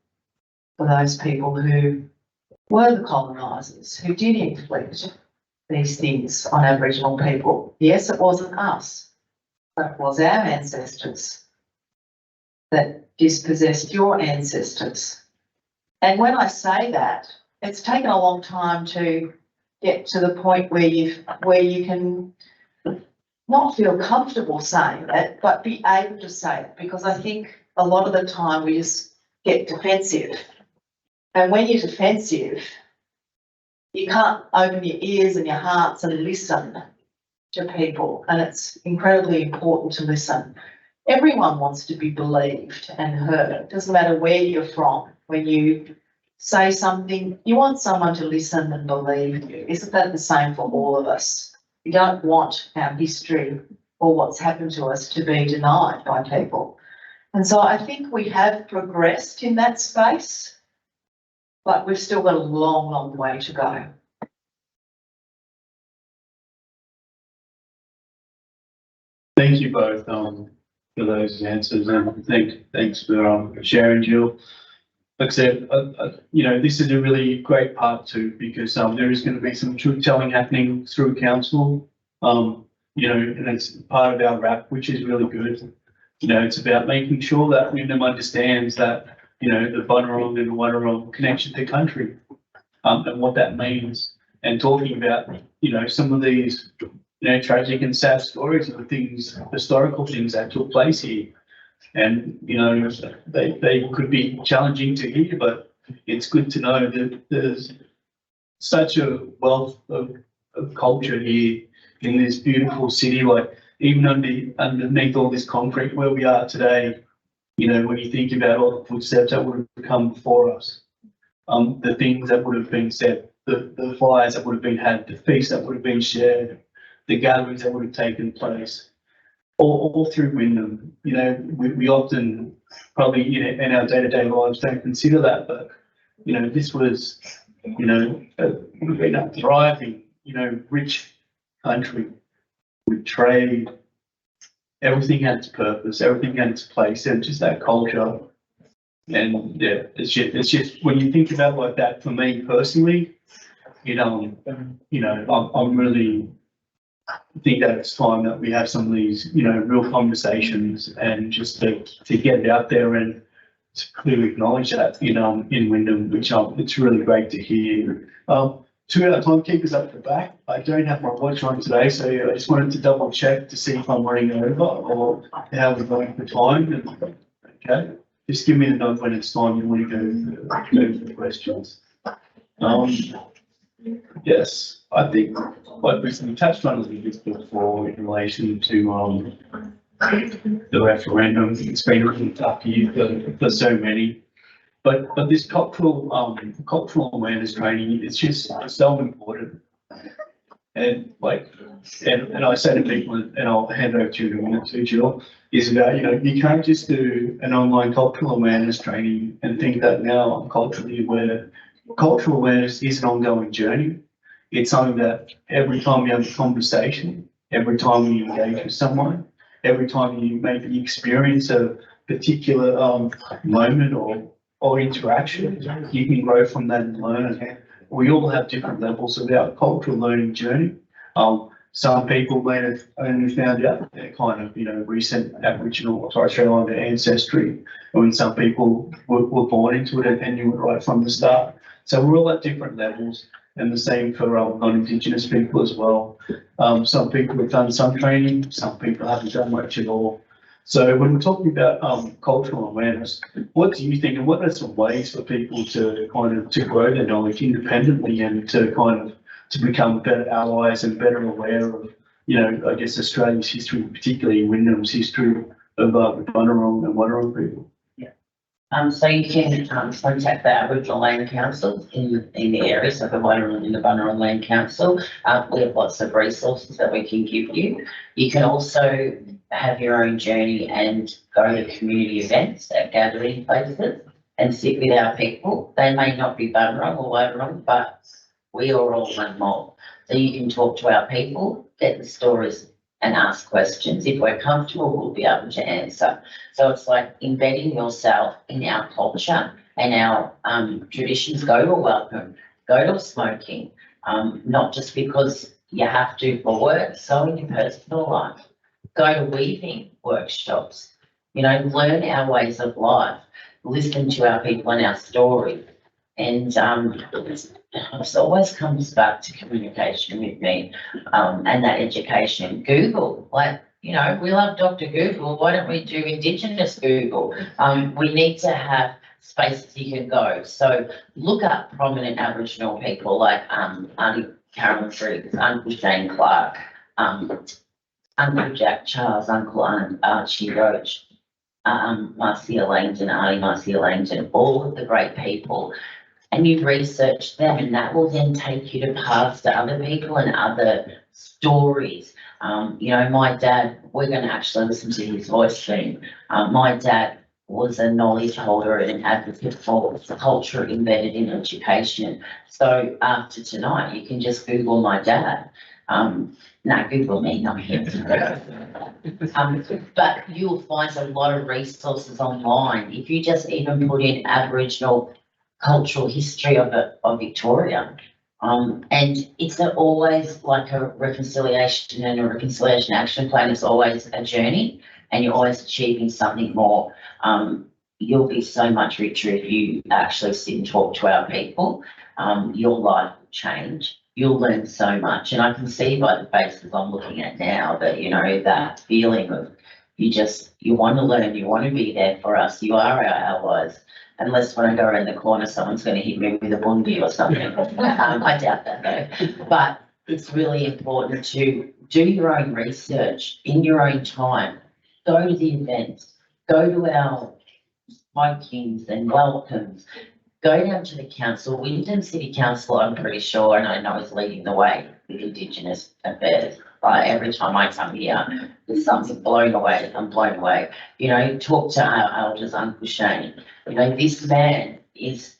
For those people who were the colonisers, who did inflict these things on Aboriginal people. Yes, it wasn't us, but it was our ancestors that dispossessed your ancestors. And when I say that, it's taken a long time to get to the point where you can not feel comfortable saying it, but be able to say it, because I think a lot of the time we just get defensive. And when you're defensive, you can't open your ears and your hearts and listen to people, and it's incredibly important to listen. Everyone wants to be believed and heard. It doesn't matter where you're from. When you say something, you want someone to listen and believe you. Isn't that the same for all of us? We don't want our history or what's happened to us to be denied by people. And so I think we have progressed in that space, but we've still got a long, long way to go. Thank you both for those answers, and thanks for sharing, Jill. Like I said, you know, this is a really great part too, because there is going to be some truth telling happening through council. You know, and it's part of our wrap, which is really good. You know, it's about making sure that Wyndham understands that, you know, the Bunurong and the Wadawurrung connection to country, and what that means, and talking about, you know, some of these, you know, tragic and sad stories of the things, historical things that took place here. And, you know, they could be challenging to hear, but it's good to know that there's such a wealth of culture here in this beautiful city. Like, even underneath all this concrete where we are today, you know, when you think about all the footsteps that would have come before us, the things that would have been said, the fires that would have been had, the feasts that would have been shared, the gatherings that would have taken place, all through Wyndham. You know, we often probably in our day-to-day lives don't consider that, but, you know, this was, you know, a thriving, you know, rich country with trade. Everything had its purpose, everything had its place, and just that culture. And yeah, it's just when you think about like that, for me personally, you know, I'm really think that it's time that we have some of these, you know, real conversations, and just to get it out there and to clearly acknowledge that, you know, in Wyndham, which it's really great to hear. 2 out of timekeepers up the back. I don't have my watch on today, so I just wanted to double check to see if I'm running over or how we're going for time. And, okay, just give me the note when it's time you want to go for the questions. Yes, I think like we touched on a little bit before in relation to the referendum. It's been a really tough year for so many. But this cultural awareness training, it's just so important. And like, and I say to people, and I'll hand over to you in a minute too, Jill, is about, you know, you can't just do an online cultural awareness training and think that now I'm culturally aware. Cultural awareness is an ongoing journey. It's something that every time you have a conversation, every time you engage with someone, every time you maybe experience a particular moment or interaction, you can grow from that and learn. We all have different levels of our cultural learning journey. Some people may have only found out their kind of, you know, recent Aboriginal or Torres Strait Islander ancestry, and some people were born into it and knew it right from the start. So we're all at different levels, and the same for non-Indigenous people as well. Some people have done some training, some people haven't done much at all. So when we're talking about cultural awareness, what do you think, and what are some ways for people to kind of to grow their knowledge independently and to kind of to become better allies and better aware of, you know, I guess Australia's history, particularly Wyndham's history of the Bunurong and Wadawurrung people? So you can contact the Aboriginal Land Council in the areas of the Wadawurrung and the Bunurong Land Council. We have lots of resources that we can give you. You can also have your own journey and go to community events at gathering places and sit with our people. They may not be Bunurong or Wadawurrung, but we are all one mob. So you can talk to our people, get the stories and ask questions. If we're comfortable, we'll be able to answer. So it's like embedding yourself in our culture and our traditions. Go to a welcome, go to a smoking, not just because you have to for work, so in your personal life. Go to weaving workshops, you know, learn our ways of life, listen to our people and our story. And it always comes back to communication with me, and that education. Google, like, you know, we love Dr. Google. Why don't we do Indigenous Google? We need to have spaces you can go. So look up prominent Aboriginal people like Auntie Carolyn Briggs, Uncle Shane Clark, Uncle Jack Charles, Uncle Archie Roach, Marcia Langdon, Auntie Marcia Langdon, all of the great people. And you research them, and that will then take you to paths to other people and other stories. You know, my dad, we're going to actually listen to his voice soon. My dad was a knowledge holder and an advocate for culture embedded in education. So after tonight, you can just Google my dad. No, Google me, not him. But you'll find a lot of resources online. If you just even put in Aboriginal cultural history of Victoria. And it's always like a reconciliation, and a reconciliation action plan is always a journey, and you're always achieving something more. You'll be so much richer if you actually sit and talk to our people. Your life will change. You'll learn so much. And I can see by the faces I'm looking at now that, you know, that feeling of you want to learn, you want to be there for us. You are our allies. Unless when I go around the corner, someone's going to hit me with a bundi or something. I doubt that though. But it's really important to do your own research in your own time. Go to the events. Go to our smokings and welcomes. Go down to the council. Wyndham City Council, I'm pretty sure, and I know is leading the way with Indigenous affairs. Every time I come here, there's something blown away. I'm blown away. You know, talk to our elders, Uncle Shane. You know, this man is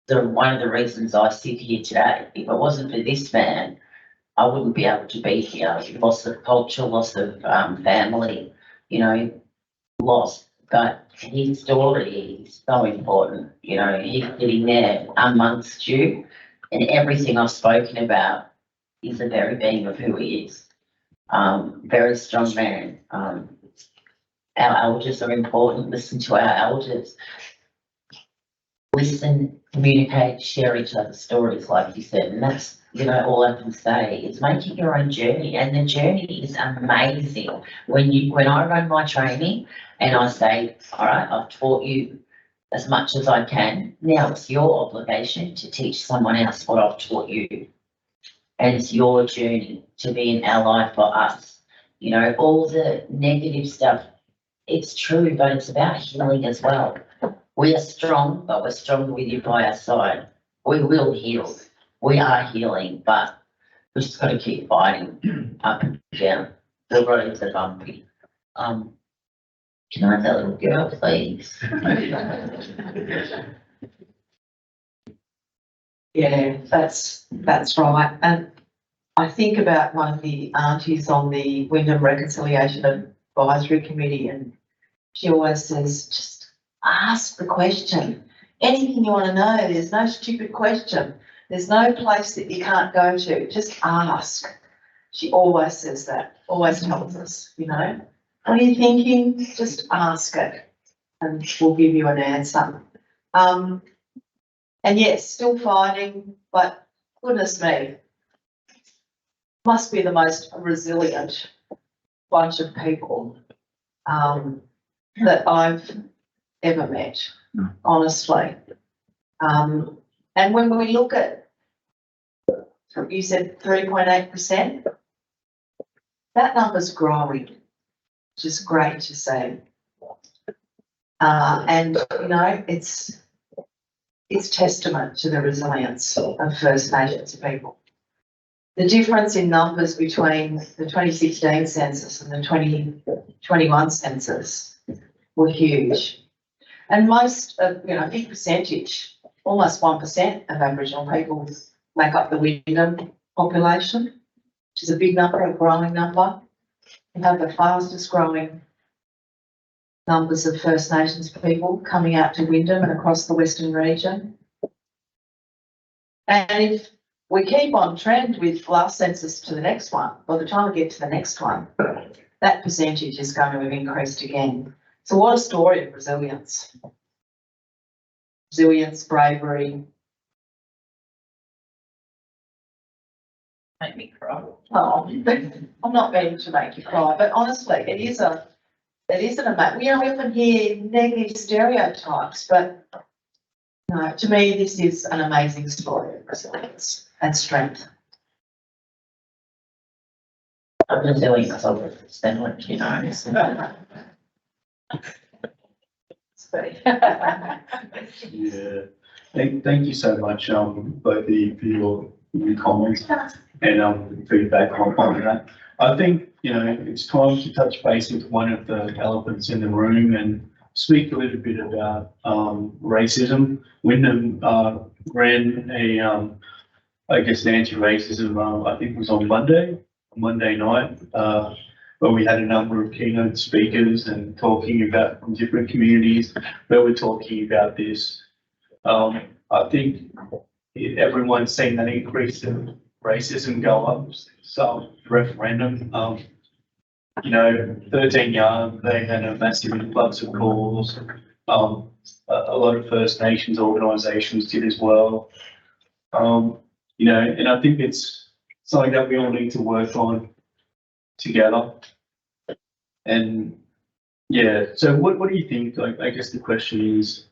one of the reasons I sit here today. If it wasn't for this man, I wouldn't be able to be here. Loss of culture, loss of family, you know, lost. But his story is so important. You know, he's sitting there amongst you, and everything I've spoken about is the very being of who he is. Very strong man. Our elders are important. Listen to our elders. Listen, communicate, share each other's stories, like you said, and that's, you know, all I can say is making your own journey, and the journey is amazing. When I run my training and I say, all right, I've taught you as much as I can. Now it's your obligation to teach someone else what I've taught you. And it's your journey to be an ally for us. You know, all the negative stuff, it's true, but it's about healing as well. We are strong, but we're stronger with you by our side. We will heal. We are healing, but we just got to keep fighting up and down. The roads are bumpy. Can I have that little girl, please? Yeah, that's right. And I think about one of the aunties on the Wyndham Reconciliation Advisory Committee, and she always says, just ask the question. Anything you want to know, there's no stupid question. There's no place that you can't go to, just ask. She always says that, always tells us, you know, what are you thinking? Just ask it and we'll give you an answer. And yes, still fighting, but goodness me, must be the most resilient bunch of people that I've ever met, honestly. And when we look at, you said 3.8%, that number's growing, which is great to see. And, you know, it's testament to the resilience of First Nations people. The difference in numbers between the 2016 census and the 2021 census were huge. And most of, you know, a big percentage, almost 1% of Aboriginal people make up the Wyndham population, which is a big number, a growing number. We have the fastest growing numbers of First Nations people coming out to Wyndham and across the Western region. And if we keep on trend with last census to the next one, by the time we get to the next one, that percentage is going to have increased again. So what a story of resilience. Resilience, bravery, Make me cry. Oh, I'm not meaning to make you cry, but honestly, it is an amazing, we often hear negative stereotypes, but no, to me, this is an amazing story of resilience and strength. I'm resilient because I work for Stanley, you know. Yeah, thank you so much, both of you for your comments and feedback on that. I think, you know, it's time to touch base with one of the elephants in the room and speak a little bit about racism. Wyndham ran a, I guess, an anti-racism, I think it was on Monday night, where we had a number of keynote speakers and talking about from different communities where we're talking about this. I think everyone's seen that increase in racism go up. So referendum, you know, 13 Young, they had a massive influx of calls. A lot of First Nations organisations did as well. You know, and I think it's something that we all need to work on together. And yeah, so what do you think? Like, I guess the question is,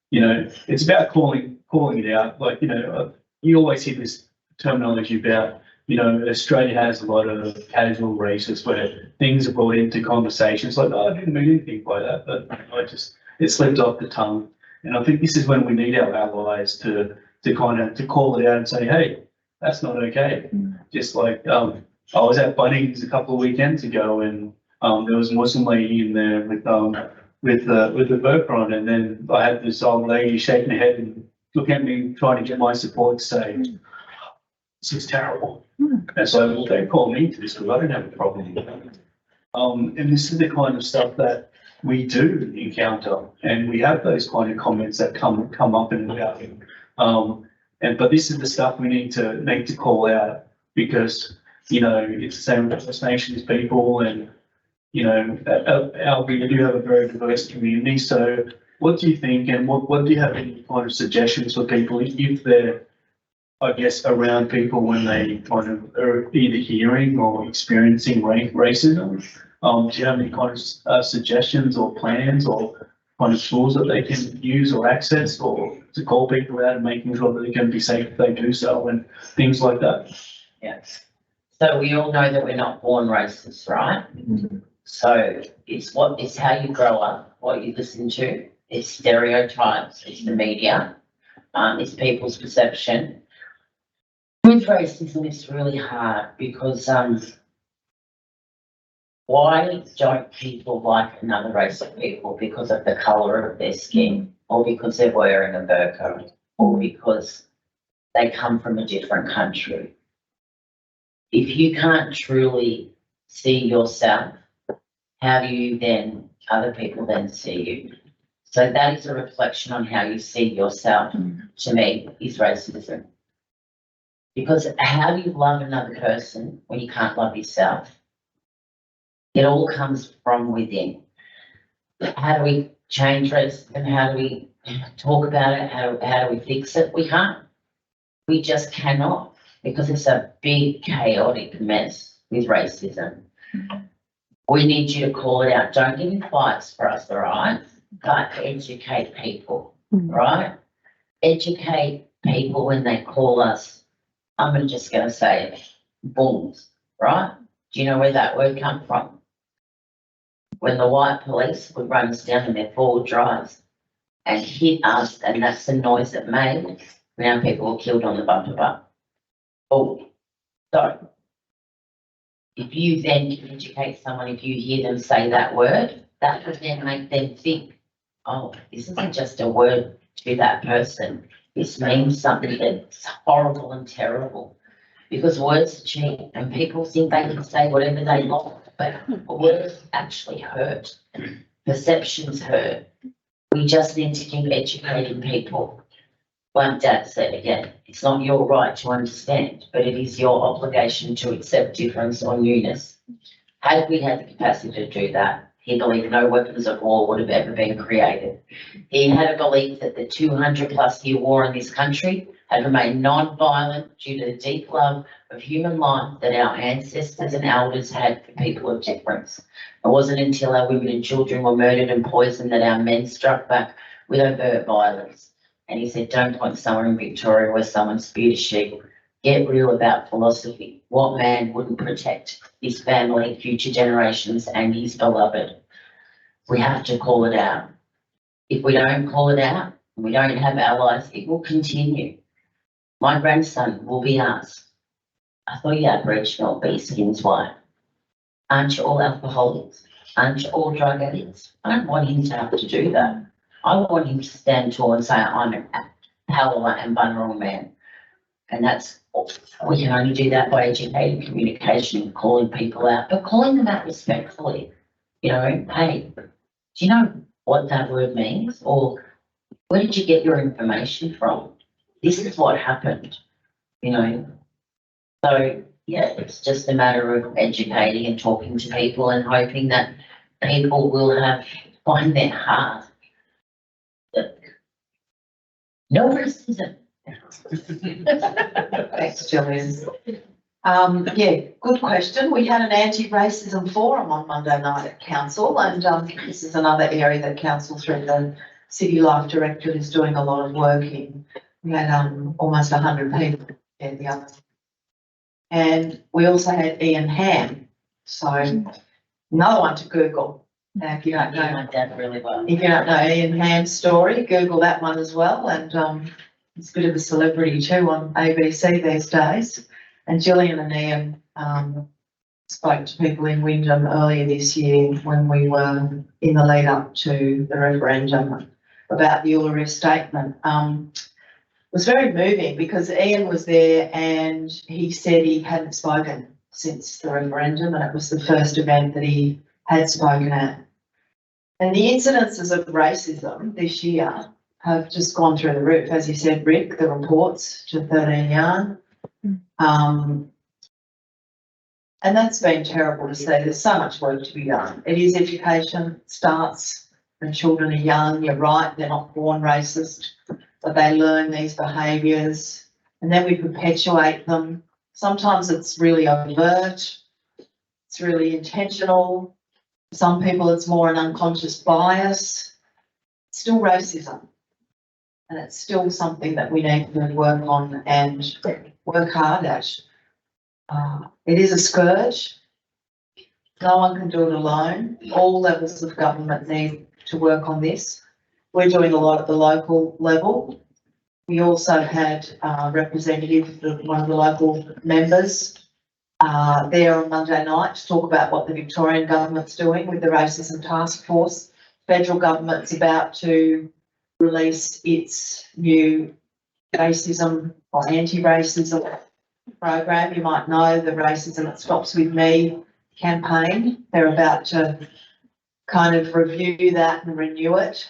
you know, it's about calling it out. Like, you know, you always hear this terminology about, you know, Australia has a lot of casual racists where things are brought into conversations like, oh, I didn't mean anything by that, but it slipped off the tongue. And I think this is when we need our allies to call it out and say, hey, that's not okay. Just like, I was at Bunnings a couple of weekends ago and there was a Muslim lady in there with the burqa on, and then I had this old lady shaking her head and looking at me, trying to get my support to say, this is terrible. And so, well, they call me to this because I don't have a problem with that. And this is the kind of stuff that we do encounter, and we have those kind of comments that come up and about. But this is the stuff we need to call out because, you know, it's the same with First Nations people, and you know, we do have a very diverse community. So, what do you think, and what do you have any kind of suggestions for people if they're, I guess, around people when they kind of are either hearing or experiencing racism? Do you have any kind of suggestions or plans or kind of tools that they can use or access, or to call people out and making sure that they can be safe if they do so and things like that? Yes. So we all know that we're not born racist, right? So it's how you grow up, what you listen to, it's stereotypes, it's the media, it's people's perception. With racism, it's really hard because why don't people like another race of people? Because of the colour of their skin, or because they're wearing a burqa, or because they come from a different country. If you can't truly see yourself, how do you then, other people then see you? So that is a reflection on how you see yourself, to me, is racism. Because how do you love another person when you can't love yourself? It all comes from within. How do we change racism? How do we talk about it? How do we fix it? We can't. We just cannot, because it's a big chaotic mess with racism. We need you to call it out. Don't get in fights for us, all right? But educate people, right? Educate people when they call us, I'm just going to say it, bulls, right? Do you know where that word comes from? When the white police would run us down in their forward drives and hit us, and that's the noise it made when our people were killed on the bumper bar. Oh, so if you then can educate someone, if you hear them say that word, that would then make them think, oh, this isn't just a word to that person. This means something that's horrible and terrible. Because words are cheap and people think they can say whatever they want, but words actually hurt. Perceptions hurt. We just need to keep educating people. Like Dad said again, it's not your right to understand, but it is your obligation to accept difference or newness. Had we had the capacity to do that, he believed no weapons of war would have ever been created. He had a belief that the 200+ year war in this country have remained non-violent due to the deep love of human life that our ancestors and elders had for people of difference. It wasn't until our women and children were murdered and poisoned that our men struck back with overt violence. And he said, don't point somewhere in Victoria where someone speared a sheep. Get real about philosophy. What man wouldn't protect his family, future generations, and his beloved? We have to call it out. If we don't call it out, and we don't have allies, it will continue. My grandson will be asked, I thought you had Aboriginal bee skins white. Aren't you all alcoholics? Aren't you all drug addicts? I don't want him to have to do that. I want him to stand tall and say, I'm a Halloween and vulnerable man. And we can only do that by educating, communication, and calling people out, but calling them out respectfully. You know, hey, do you know what that word means? Or where did you get your information from? This is what happened, you know. So, yeah, it's just a matter of educating and talking to people and hoping that people will find their heart. No racism. Thanks, Jillian. Yeah, good question. We had an anti-racism forum on Monday night at council, and this is another area that council through the City Life Directorate is doing a lot of work in. We had almost 100 people there the other. And we also had Ian Ham, so another one to Google. Now, if you don't know, My dad really well. if you don't know Ian Ham's story, Google that one as well. And it's a bit of a celebrity too on ABC these days. And Jillian and Ian spoke to people in Wyndham earlier this year when we were in the lead up to the referendum about the Uluru Statement. It was very moving because Ian was there and he said he hadn't spoken since the referendum, and it was the first event that he had spoken at. And the incidences of racism this year have just gone through the roof. As you said, Rick, the reports to 13 Yarn. And that's been terrible to see. There's so much work to be done. It is education, it starts when children are young. You're right, they're not born racist, but they learn these behaviours and then we perpetuate them. Sometimes it's really overt, it's really intentional. Some people it's more an unconscious bias. It's still racism. And it's still something that we need to work on and work hard at. It is a scourge. No one can do it alone. All levels of government need to work on this. We're doing a lot at the local level. We also had a representative of one of the local members there on Monday night to talk about what the Victorian government's doing with the Racism Task Force. Federal government's about to release its new racism or anti-racism program. You might know the Racism It Stops With Me campaign. They're about to kind of review that and renew it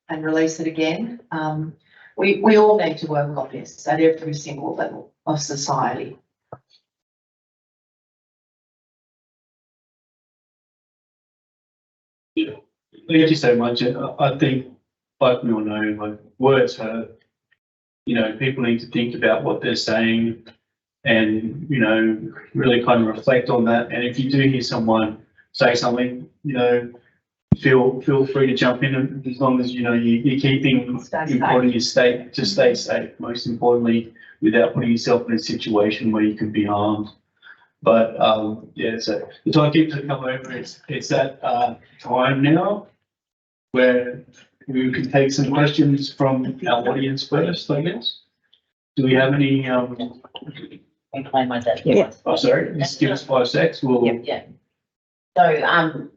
and release it again. We all need to work on this at every single level of society. Thank you so much. I think both we all know, like, words hurt. You know, people need to think about what they're saying and, you know, really kind of reflect on that. And if you do hear someone say something, you know, feel free to jump in, and as long as, you know, you're keeping important your state to stay safe, most importantly, without putting yourself in a situation where you could be harmed. But yeah, so the time keeps coming over. It's that time now where we can take some questions from our audience first, I guess. Do we have any? I'm playing my dad. Yeah. Oh, sorry. Just give us 5 seconds. We'll. Yeah. So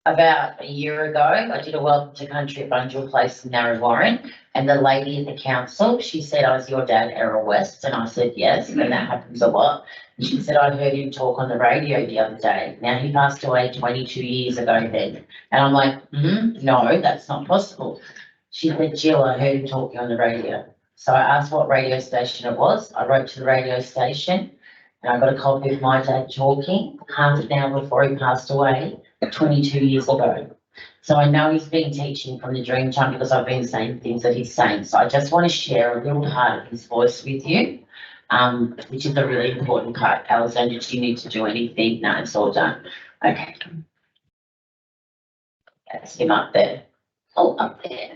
about a year ago, I did a welcome to country at Bunjil Place in Narre Warren, and the lady at the council, she said, "Oh, is your dad Errol West?" And I said, "Yes," and that happens a lot. And she said, "I heard him talk on the radio the other day." Now, he passed away 22 years ago then. And I'm like, no, that's not possible. She said, "Jill, I heard him talking on the radio." So I asked what radio station it was. I wrote to the radio station and I got a copy of my dad talking half an hour before he passed away 22 years ago. So I know he's been teaching from the dream time because I've been saying things that he's saying. So I just want to share a little part of his voice with you, which is a really important part. Alexander, do you need to do anything? No, it's all done. Okay. That's him up there. Oh, up there.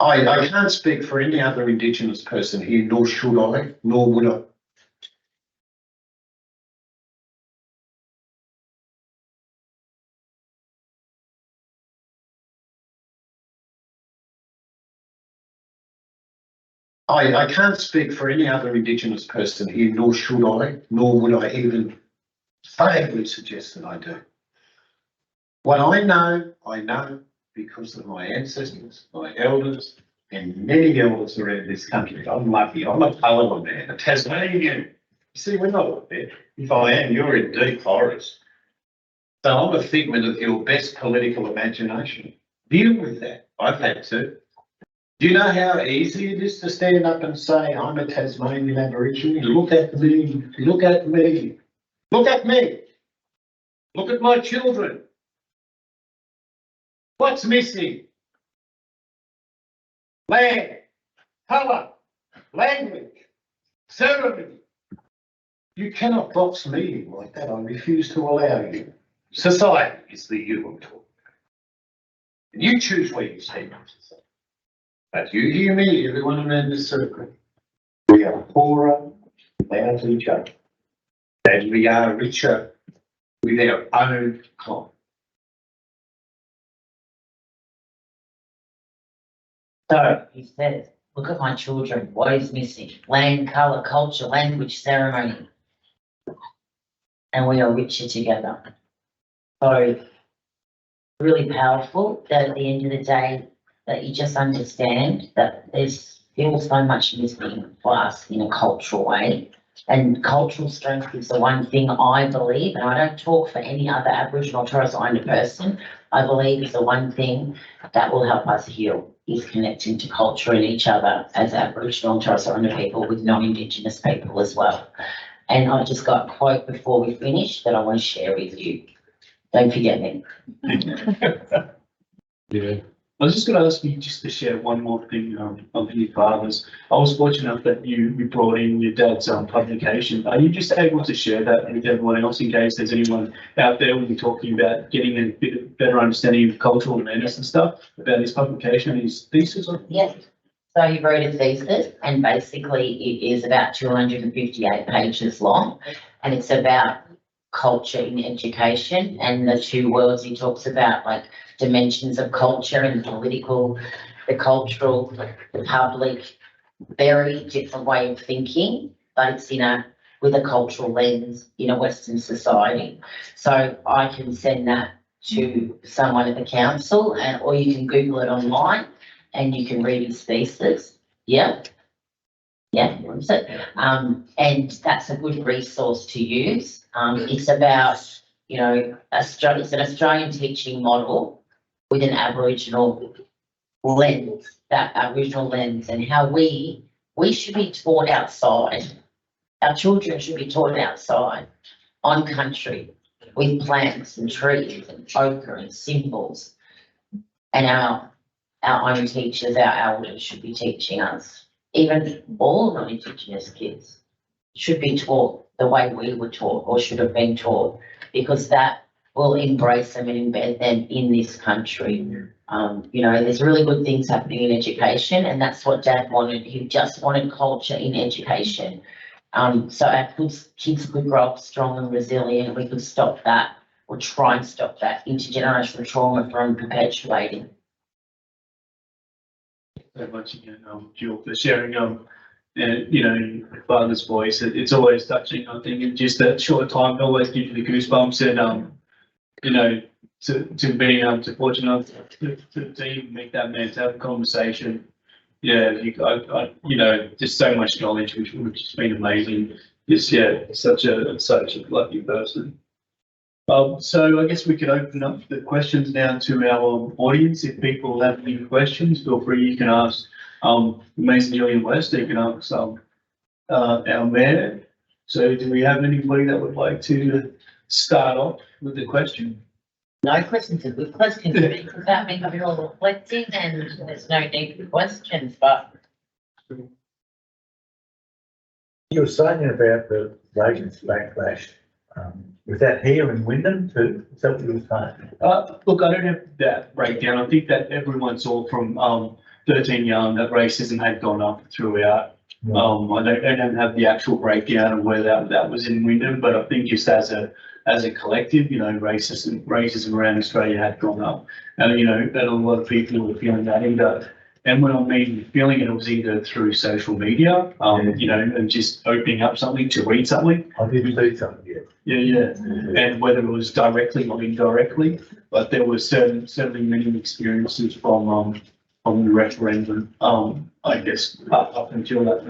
I can't speak for any other Indigenous person here, nor should I, nor would I. I can't speak for any other Indigenous person here, nor should I, nor would I even vaguely suggest that I do. What I know because of my ancestors, my elders, and many elders around this country. I'm lucky. I'm a Palawa man, a Tasmanian. You see, we're not up there. If I am, you're in deep forest. So I'm a figment of your best political imagination. Deal with that. I've had to. Do you know how easy it is to stand up and say, I'm a Tasmanian Aborigine? Look at me, look at me, look at me, look at my children. What's missing? Land, colour, language, ceremony. You cannot box me in like that. I refuse to allow you. Society is the you I'm talking about. And you choose where you stand. But you hear me, everyone around this circle. We are poorer without each other. And we are richer with our own kind. So he says, look at my children. What is missing? Land, colour, culture, language, ceremony. And we are richer together. So really powerful that at the end of the day, that you just understand that there's still so much missing for us in a cultural way. And cultural strength is the one thing I believe, and I don't talk for any other Aboriginal or Torres Islander person, I believe is the one thing that will help us heal, is connecting to culture and each other as Aboriginal and Torres Islander people with non-Indigenous people as well. And I've just got a quote before we finish that I want to share with you. Don't forget me. Yeah. I was just going to ask you just to share one more thing of your father's. I was fortunate that you brought in your dad's publication. Are you just able to share that with everyone else in case there's anyone out there when you're talking about getting a bit better understanding of cultural awareness and stuff about his publication and his thesis? Yes. So he wrote a thesis and basically it is about 258 pages long and it's about culture in education and the two worlds he talks about, like dimensions of culture and political, the cultural, the public, very different way of thinking, but it's with a cultural lens in a Western society. So I can send that to someone at the council or you can Google it online and you can read his thesis. Yeah. Yeah, what is it? And that's a good resource to use. It's about, it's an Australian teaching model with an Aboriginal lens, that Aboriginal lens, and how we should be taught outside. Our children should be taught outside, on country, with plants and trees and ochre and symbols. And our own teachers, our elders should be teaching us. Even all non-Indigenous kids should be taught the way we were taught or should have been taught, because that will embrace them and embed them in this country. There's really good things happening in education, and that's what Dad wanted. He just wanted culture in education. So our kids could grow up strong and resilient. We could stop that or try and stop that intergenerational trauma from perpetuating. So much again, Jill, for sharing and, you know, father's voice, it's always touching, I think, in just that short time, it always gives you the goosebumps and, you know, to being able to fortunate enough to even make that man to have a conversation. Yeah, you know, just so much knowledge, which has been amazing. Just, yeah, such a lucky person. So I guess we could open up the questions now to our audience. If people have any questions, feel free, you can ask, Amazing Jillian West, you can ask, our mayor. So do we have anybody that would like to start off with the question? No questions are good questions, because that means we're all reflecting and there's no need for questions, but You were saying about the racist backlash. Was that here in Wyndham too? Is that what you were saying? Look, I don't have that breakdown. I think that everyone saw from 13 Young that racism had gone up throughout. I don't have the actual breakdown of where that was in Wyndham, but I think just as a collective, you know, racism around Australia had gone up, and you know, that a lot of people were feeling that either. And when I mean feeling it, it was either through social media, you know, and just opening up something to read something. I didn't see something yet. Yeah. And whether it was directly or indirectly, but there were certainly many experiences from the referendum, I guess, up until that.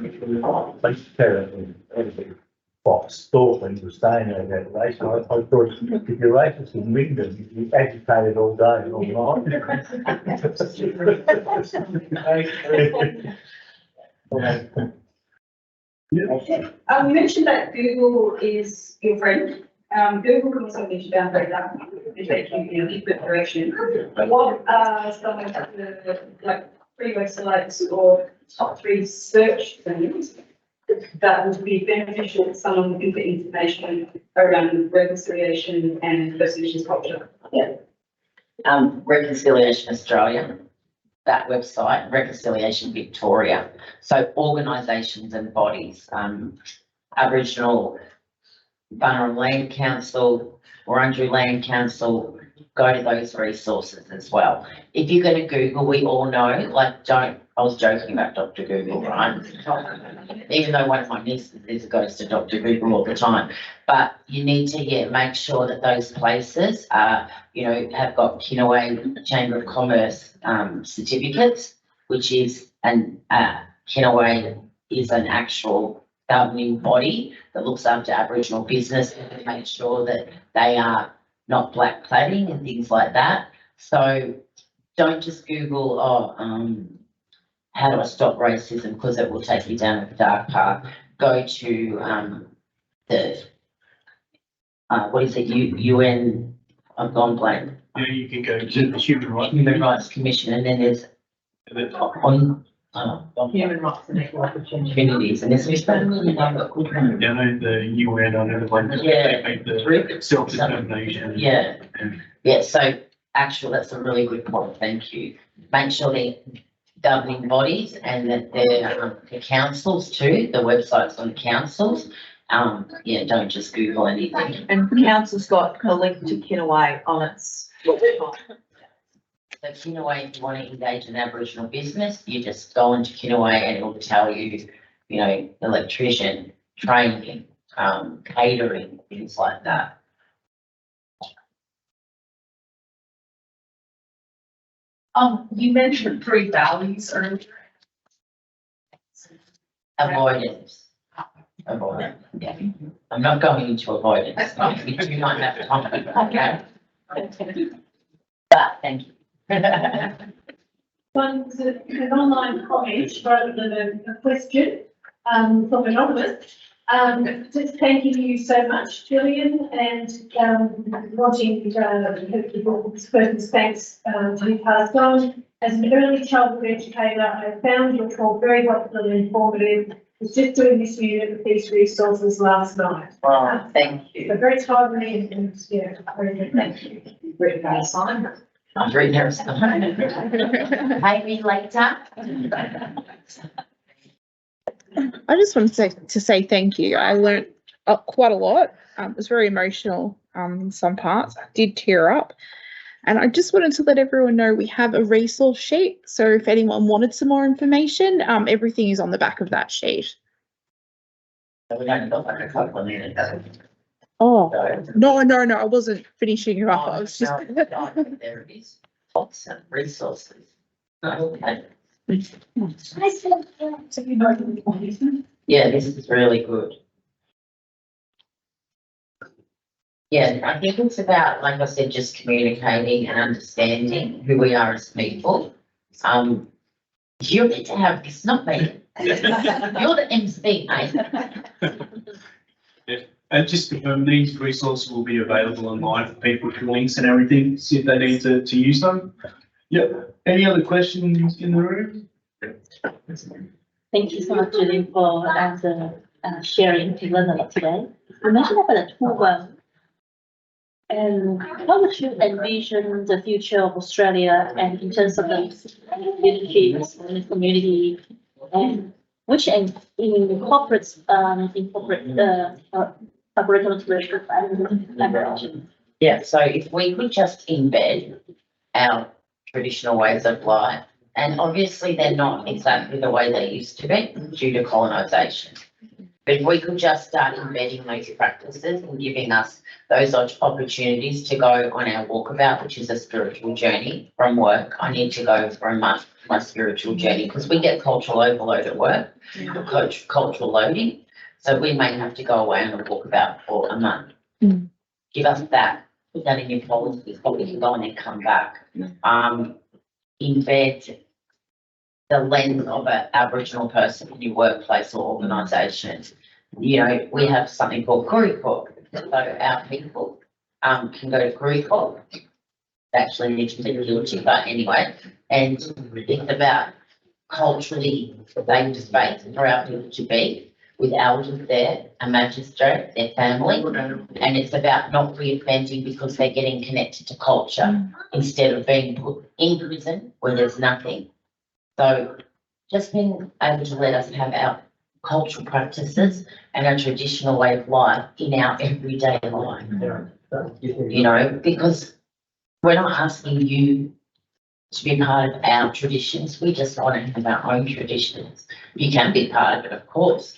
They carried everything. Fox thought when you were saying about race. I thought if you're racist in Wyndham, you agitated all day and all night. You mentioned that Google is your friend. Google can also be about data and take you in a different direction. What are some of the like free websites or top 3 search things that would be beneficial to someone looking for information around reconciliation and First Nations culture? yeah. Reconciliation Australia, that website, Reconciliation Victoria. So organisations and bodies, Aboriginal Bunurong Land Council, Wurundjeri Land Council, go to those resources as well. If you're going to Google, we all know, like, I was joking about Dr. Google, right? Even though one of my nieces goes to Dr. Google all the time, but you need to make sure that those places are, you know, have got Kinaway Chamber of Commerce certificates, which is Kinaway is an actual governing body that looks after Aboriginal business and make sure that they are not black cladding and things like that. So don't just Google, how do I stop racism, because it will take you down a dark path. Go to the what is it? UN. I've gone blank. You know, you can go to the Human Rights Commission, and then there's on Human rights and equal opportunity. communities, and there's Yeah, no, the UN, I know the one that Yeah. they make the self-determination. yeah. So actually, that's a really good point. Thank you. Make sure they're governing bodies and that they're the councils too. The websites on the councils. Don't just Google anything. And the council's got a link to Kinaway on its website. So Kinaway, if you want to engage in Aboriginal business, you just go into Kinaway and it will tell you, you know, electrician, training, catering, things like that. You mentioned 3 values earlier. Avoidance. Avoidance, yeah. I'm not going into avoidance. That's fine. We do not have time, okay? But thank you. One was an online comment rather than a question from anonymous. Just thanking you so much, Jillian, and wanting this person's thanks to be passed on. As an early childhood educator, I found your talk very helpful and informative. I was just doing this unit with these resources last night. Oh, thank you. So very timely and yeah, very good. Thank you. Written by a sign. I'm reading her stuff. Pay me later. I just wanted to say thank you. I learnt quite a lot. It was very emotional in some parts. I did tear up. And I just wanted to let everyone know we have a resource sheet. So if anyone wanted some more information, everything is on the back of that sheet. We don't got like a couple of minutes. Oh, So- no, I wasn't finishing you up. I was just. No, there it is. Lots of resources. Okay. Yeah, this is really good. Yeah, I think it's about, like I said, just communicating and understanding who we are as people. You get to have this, not me. You're the MC, mate. And just to confirm, these resources will be available online for people with links and everything, see if they need to use them. Yep. Any other questions in the room? Thank you so much, Jillian, for sharing to learn a lot today. You mentioned about the tool well. And how would you envision the future of Australia and in terms of the leaderships in the community and which incorporates Aboriginal leadership and Yeah, so if we could just embed our traditional ways of life, and obviously they're not exactly the way they used to be due to colonisation. But if we could just start embedding those practices and giving us those opportunities to go on our walkabout, which is a spiritual journey from work. I need to go for a month, my spiritual journey, because we get cultural overload at work, cultural loading. So we may have to go away on a walkabout for a month. Give us that, put that in your policies, but we can go and then come back. Embed the lens of an Aboriginal person in your workplace or organisation. You know, we have something called Kurikok, so our people can go to Kurikok. Actually, need to be guilty, but anyway, and it's about culturally safe space for our people to be with elders there, a magistrate, their family, and it's about not reoffending because they're getting connected to culture instead of being put in prison where there's nothing. So just being able to let us have our cultural practices and our traditional way of life in our everyday life. You know, because we're not asking you to be part of our traditions, we just want to have our own traditions. You can be part of it, of course,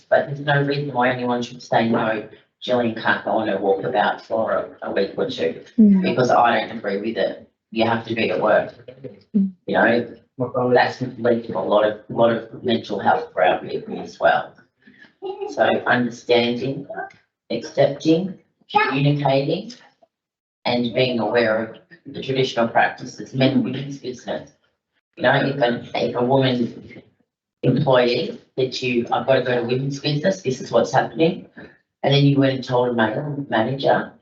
but there's no reason why anyone should say, no, Jillian can't go on a walkabout for a week or two, because I don't agree with it. You have to be at work. You know, that's lead to a lot of mental health for our people as well. So understanding, accepting, communicating, and being aware of the traditional practices, men and women's business. You know, if a woman employee said to you, I've got to go to women's business, this is what's happening, and then you went and told a male manager,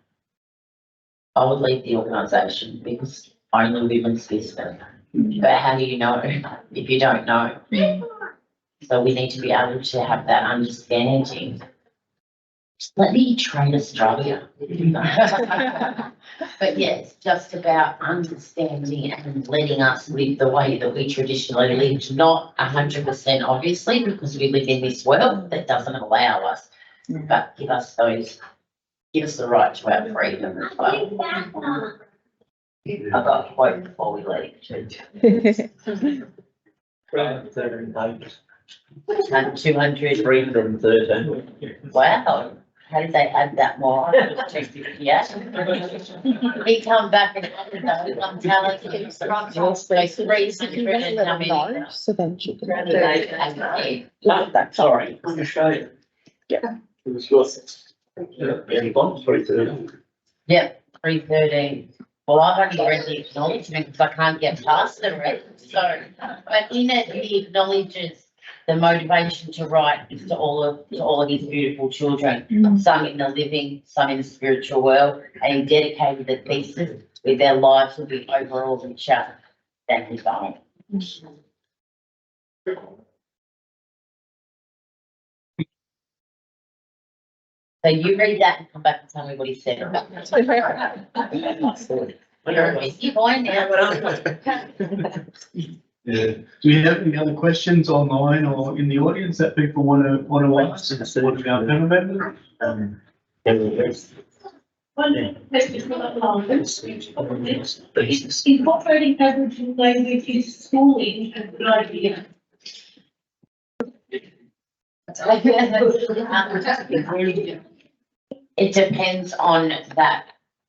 I would leave the organisation because I only women's business. But how do you know if you don't know? So we need to be able to have that understanding. Just let me trade Australia. But yeah, it's just about understanding and letting us live the way that we traditionally lived, not 100% obviously, because we live in this world that doesn't allow us, but give us the right to our freedom as well. I've got a quote before we leave. 200. 313. Wow, how did they add that more? Yeah. He come back and I'm telling you, so 300 and how many? So then she can. Sorry, I'm Australian. Yeah. It was yours. Yeah, bonds, 313. Yep, 313. Well, I've only read the acknowledgement because I can't get past the rest, so, but in it, he acknowledges the motivation to write is to all of his beautiful children, some in the living, some in the spiritual world, and he dedicated the pieces with their lives will be overall richer than his own. So you read that and come back and tell me what he said. You're a busy boy now. Yeah. Do we have any other questions online or in the audience that people want to ask? What about member members? One question for the Parliament. Is incorporating Aboriginal language in schooling a good idea? It depends on that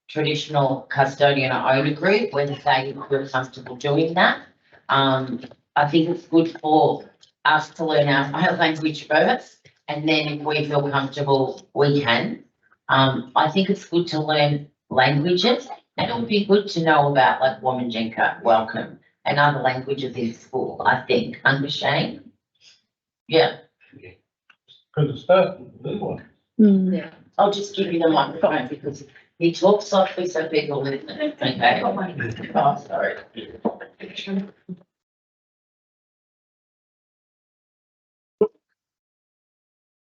traditional custodian or owner group, whether they feel comfortable doing that. I think it's good for us to learn our language first, and then if we feel comfortable, we can. I think it's good to learn languages, and it would be good to know about like Wominjinka, welcome, and other languages in school, I think. Shane? Yeah, Good stuff. Good one. Mm. I'll just give you the microphone because he talks softly so people listen. Okay. Oh, sorry.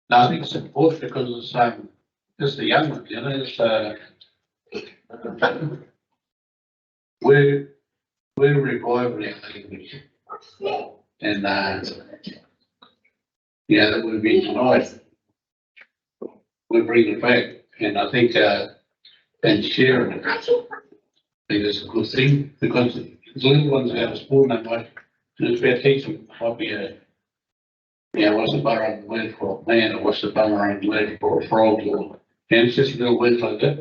No, I think it's important because it's the young ones, you know, we're reviving our language. And, yeah, that would be tonight. We bring it back, and I think, and sharing it, I think it's a good thing, because the little ones out of school, they might, it's about teaching, might be what's the Burrowing word for a man, or what's the Burrowing word for a frog, or, and it's just little words like that.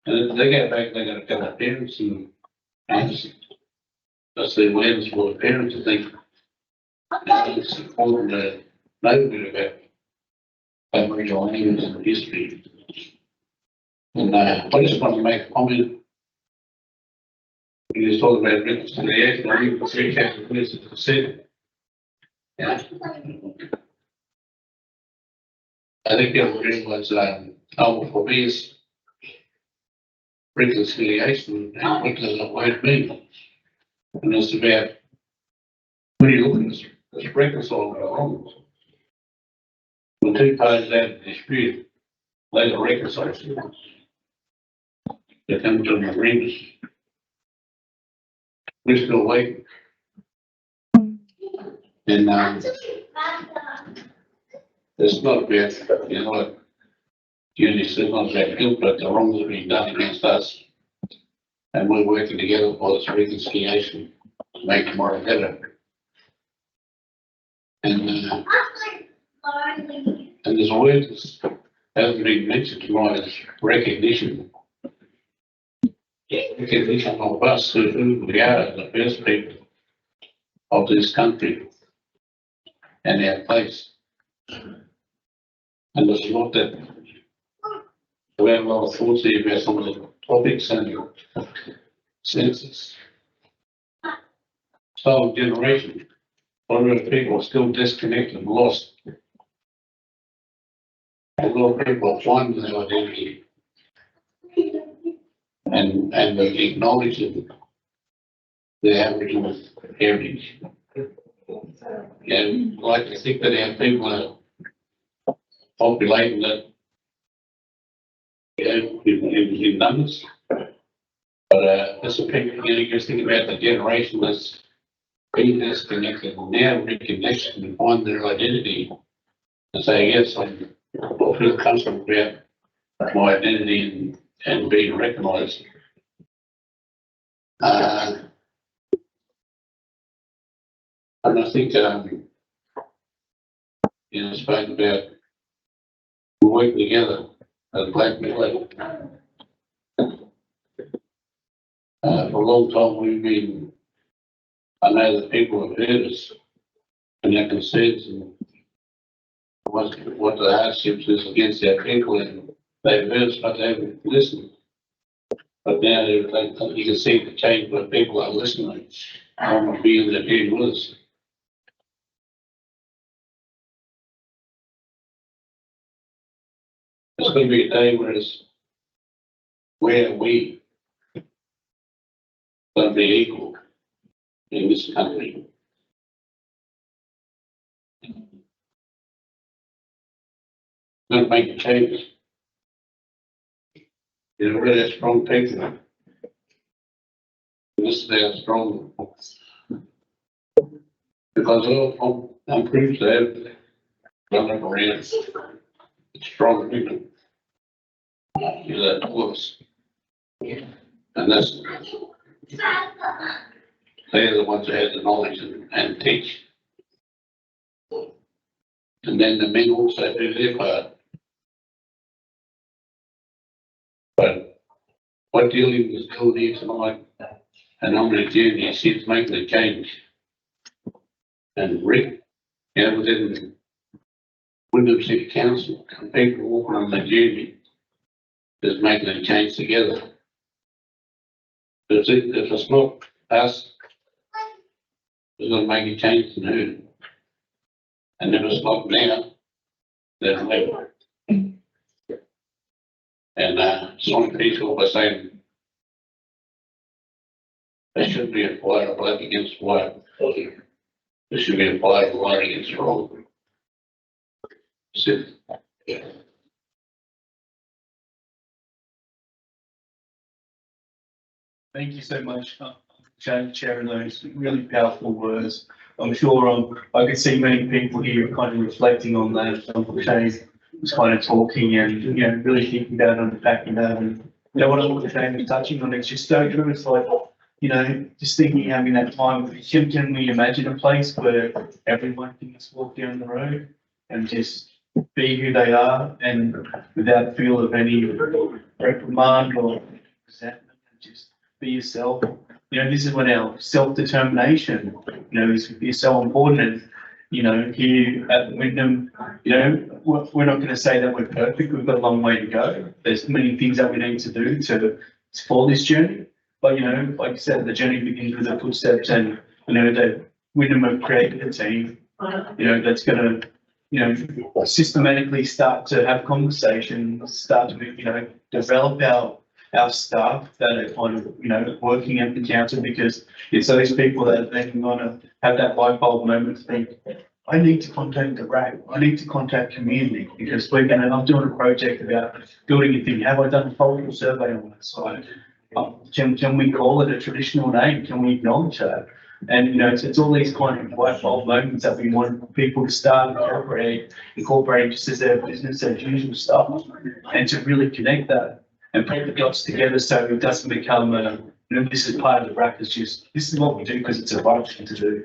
And if they get back, they gotta tell their parents, and that's the awareness for the parents, I think. And it's important to know a bit about Aboriginal language and history. And, I just want to make a comment. You just talk about reconciliation, I think the three chapters, as I said. Yeah. I think everybody was, for me is reconciliation, and what does that word mean? And it's about, when you look at this, it's reconciling the wrongs. When two parties have a dispute, they are reconciled. They come to an agreement. We're still waiting. And, it's not about, you know, like, Eunice said, not about guilt, but the wrongs that are being done against us. And we're working together for this reconciliation to make tomorrow better. And there's a word that hasn't been mentioned tonight, is recognition. Recognition of us, who we are, the first people of this country and our place. And there's not that we have a lot of thoughts here about some of the topics and census. So generation, a lot of people are still disconnected and lost. A lot of people are finding their identity and acknowledging the Aboriginal heritage. And I'd like to think that our people are populating that, in numbers. But as a people, you just think about the generation that's been disconnected and now reconnecting and find their identity and say, yes, I feel comfortable about my identity and being recognised. And I think, spoke about working together as black people. For a long time we've been, I know that people have heard us and their concerns and what the hardships is against our people, and they've heard us, but they haven't listened. But now you can see the change where people are listening. I'm feeling that here with us. It's going to be a day where we going to be equal in this country. Going to make a change. It's really strong people. This is how strong. Because I'm proved to have run up around strong people. You know, that was. And that's, they're the ones who have the knowledge and teach. And then the men also do their part. But what Jillian was doing here tonight, and I'm with Jillian, she's making a change. And Rick, within Wyndham City Council, and people walking on the journey is making a change together. If it's not us, we're gonna make a change in who. And if it's not now, then later. And just want to finish off by saying there should be a fight of black against white. There should be a fight of right against wrong. So, Thank you so much, Jane, sharing those really powerful words. I'm sure I could see many people here kind of reflecting on that. Shane was kind of talking and, really thinking about and unpacking that. And, what I'm Shane is touching on, it's just so true. It's like, just thinking, having that time, can we imagine a place where everyone can just walk down the road and just be who they are and without feel of any reprimand or resentment, and just be yourself. This is when our self-determination, is so important. And, here at Wyndham, we're not going to say that we're perfect. We've got a long way to go. There's many things that we need to do for this journey. But, like I said, the journey begins with the footsteps, and, that Wyndham have created a team, that's going to, systematically start to have conversations, start to, develop our staff that are kind of, working at the council, because it's those people that are then going to have that light bulb moment to think, I need to contact the RAC, I need to contact community, because I'm doing a project about building a thing. Have I done a cultural survey on that site? Can we call it a traditional name? Can we acknowledge that? And, it's all these kind of light bulb moments that we want people to start incorporating just as their business as usual stuff, and to really connect that and put the dots together so it doesn't become, this is part of the RAC. It's just, this is what we do because it's a right thing to do.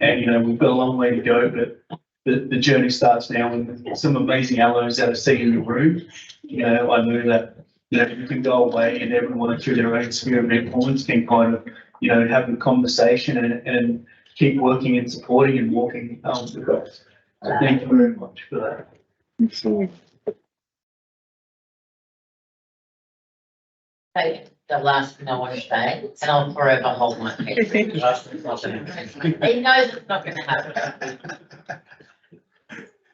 And, we've got a long way to go, but the journey starts now, and some amazing allies that I see in the room. I know that, you can go away and everyone through their own sphere of influence can kind of, have a conversation and keep working and supporting and walking the goals. So thank you very much for that. Absolutely. Hey, the last thing I want to say, and I'll forever hold my peace. He knows it's not gonna happen.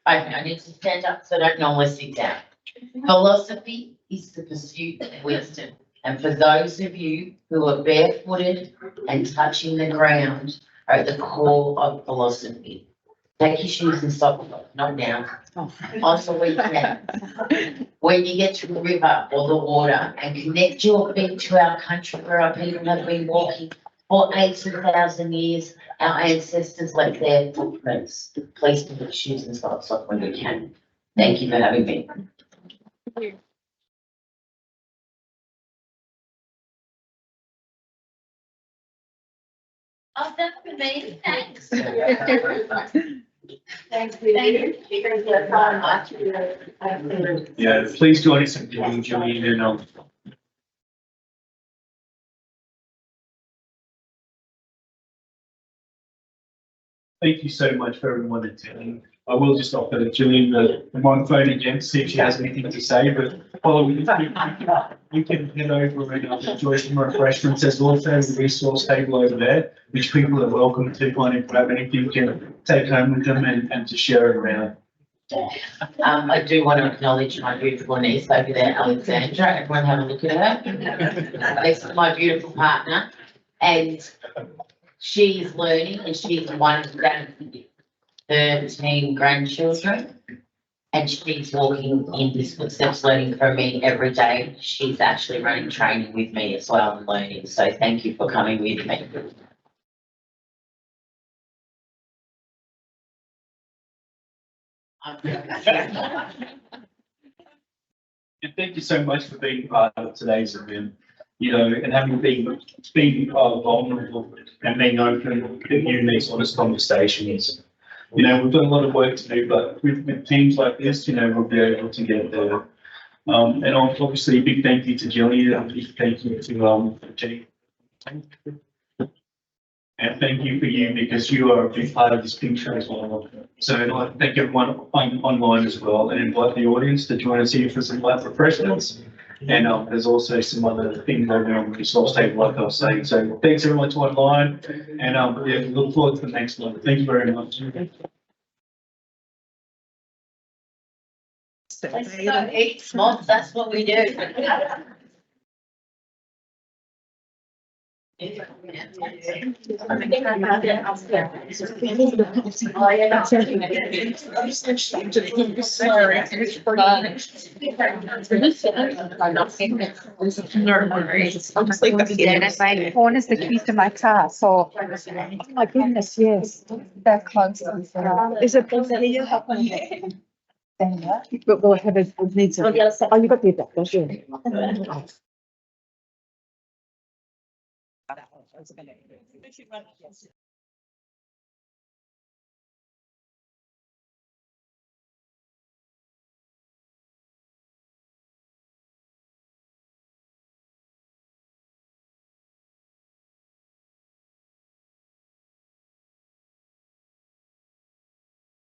I need to stand up so I don't normally sit down. Philosophy is the pursuit of wisdom. And for those of you who are barefooted and touching the ground are at the core of philosophy. Take your shoes and socks off, not now, on the weekend. When you get to the river or the water and connect your feet to our country where our people have been walking for 80,000 years, our ancestors left their footprints. Please put your shoes and socks off when you can. Thank you for having me. Oh, that's for me, thanks. Thanks, Vivian. Yeah, please join us in giving Jillian and thank you so much for everyone attending. I will just offer Jillian the microphone again to see if she has anything to say, but following this, you can head over and enjoy some refreshments. There's also a resource table over there, which people are welcome to kind of grab anything to take home with them and to share it around. I do want to acknowledge my beautiful niece over there, Alexandra. Everyone have a look at her. This is my beautiful partner, and she's learning, and she's one of the 13 grandchildren, and she's walking in these footsteps, learning from me every day. She's actually running training with me as well and learning. So thank you for coming with me. And thank you so much for being part of today's event. you know, and having been vulnerable and being open in these honest conversations. You know, we've got a lot of work to do, but with teams like this, you know, we'll be able to get there. And obviously a big thank you to Jillian, a big thank you to, Jenny. And thank you for you, because you are a big part of this picture as well. So I'd like to thank everyone online as well, and invite the audience to join us here for some light refreshments. And there's also some other things over there on the resource table, like I was saying. So thanks everyone to online, and yeah, look forward to the next one. Thank you very much. So each month, that's what we do. Horn is the keys to my car, so. Oh my goodness, yes, they're close. Is it both of you? But we'll have it, it needs. On the other side. Oh, you got the adapter, sure.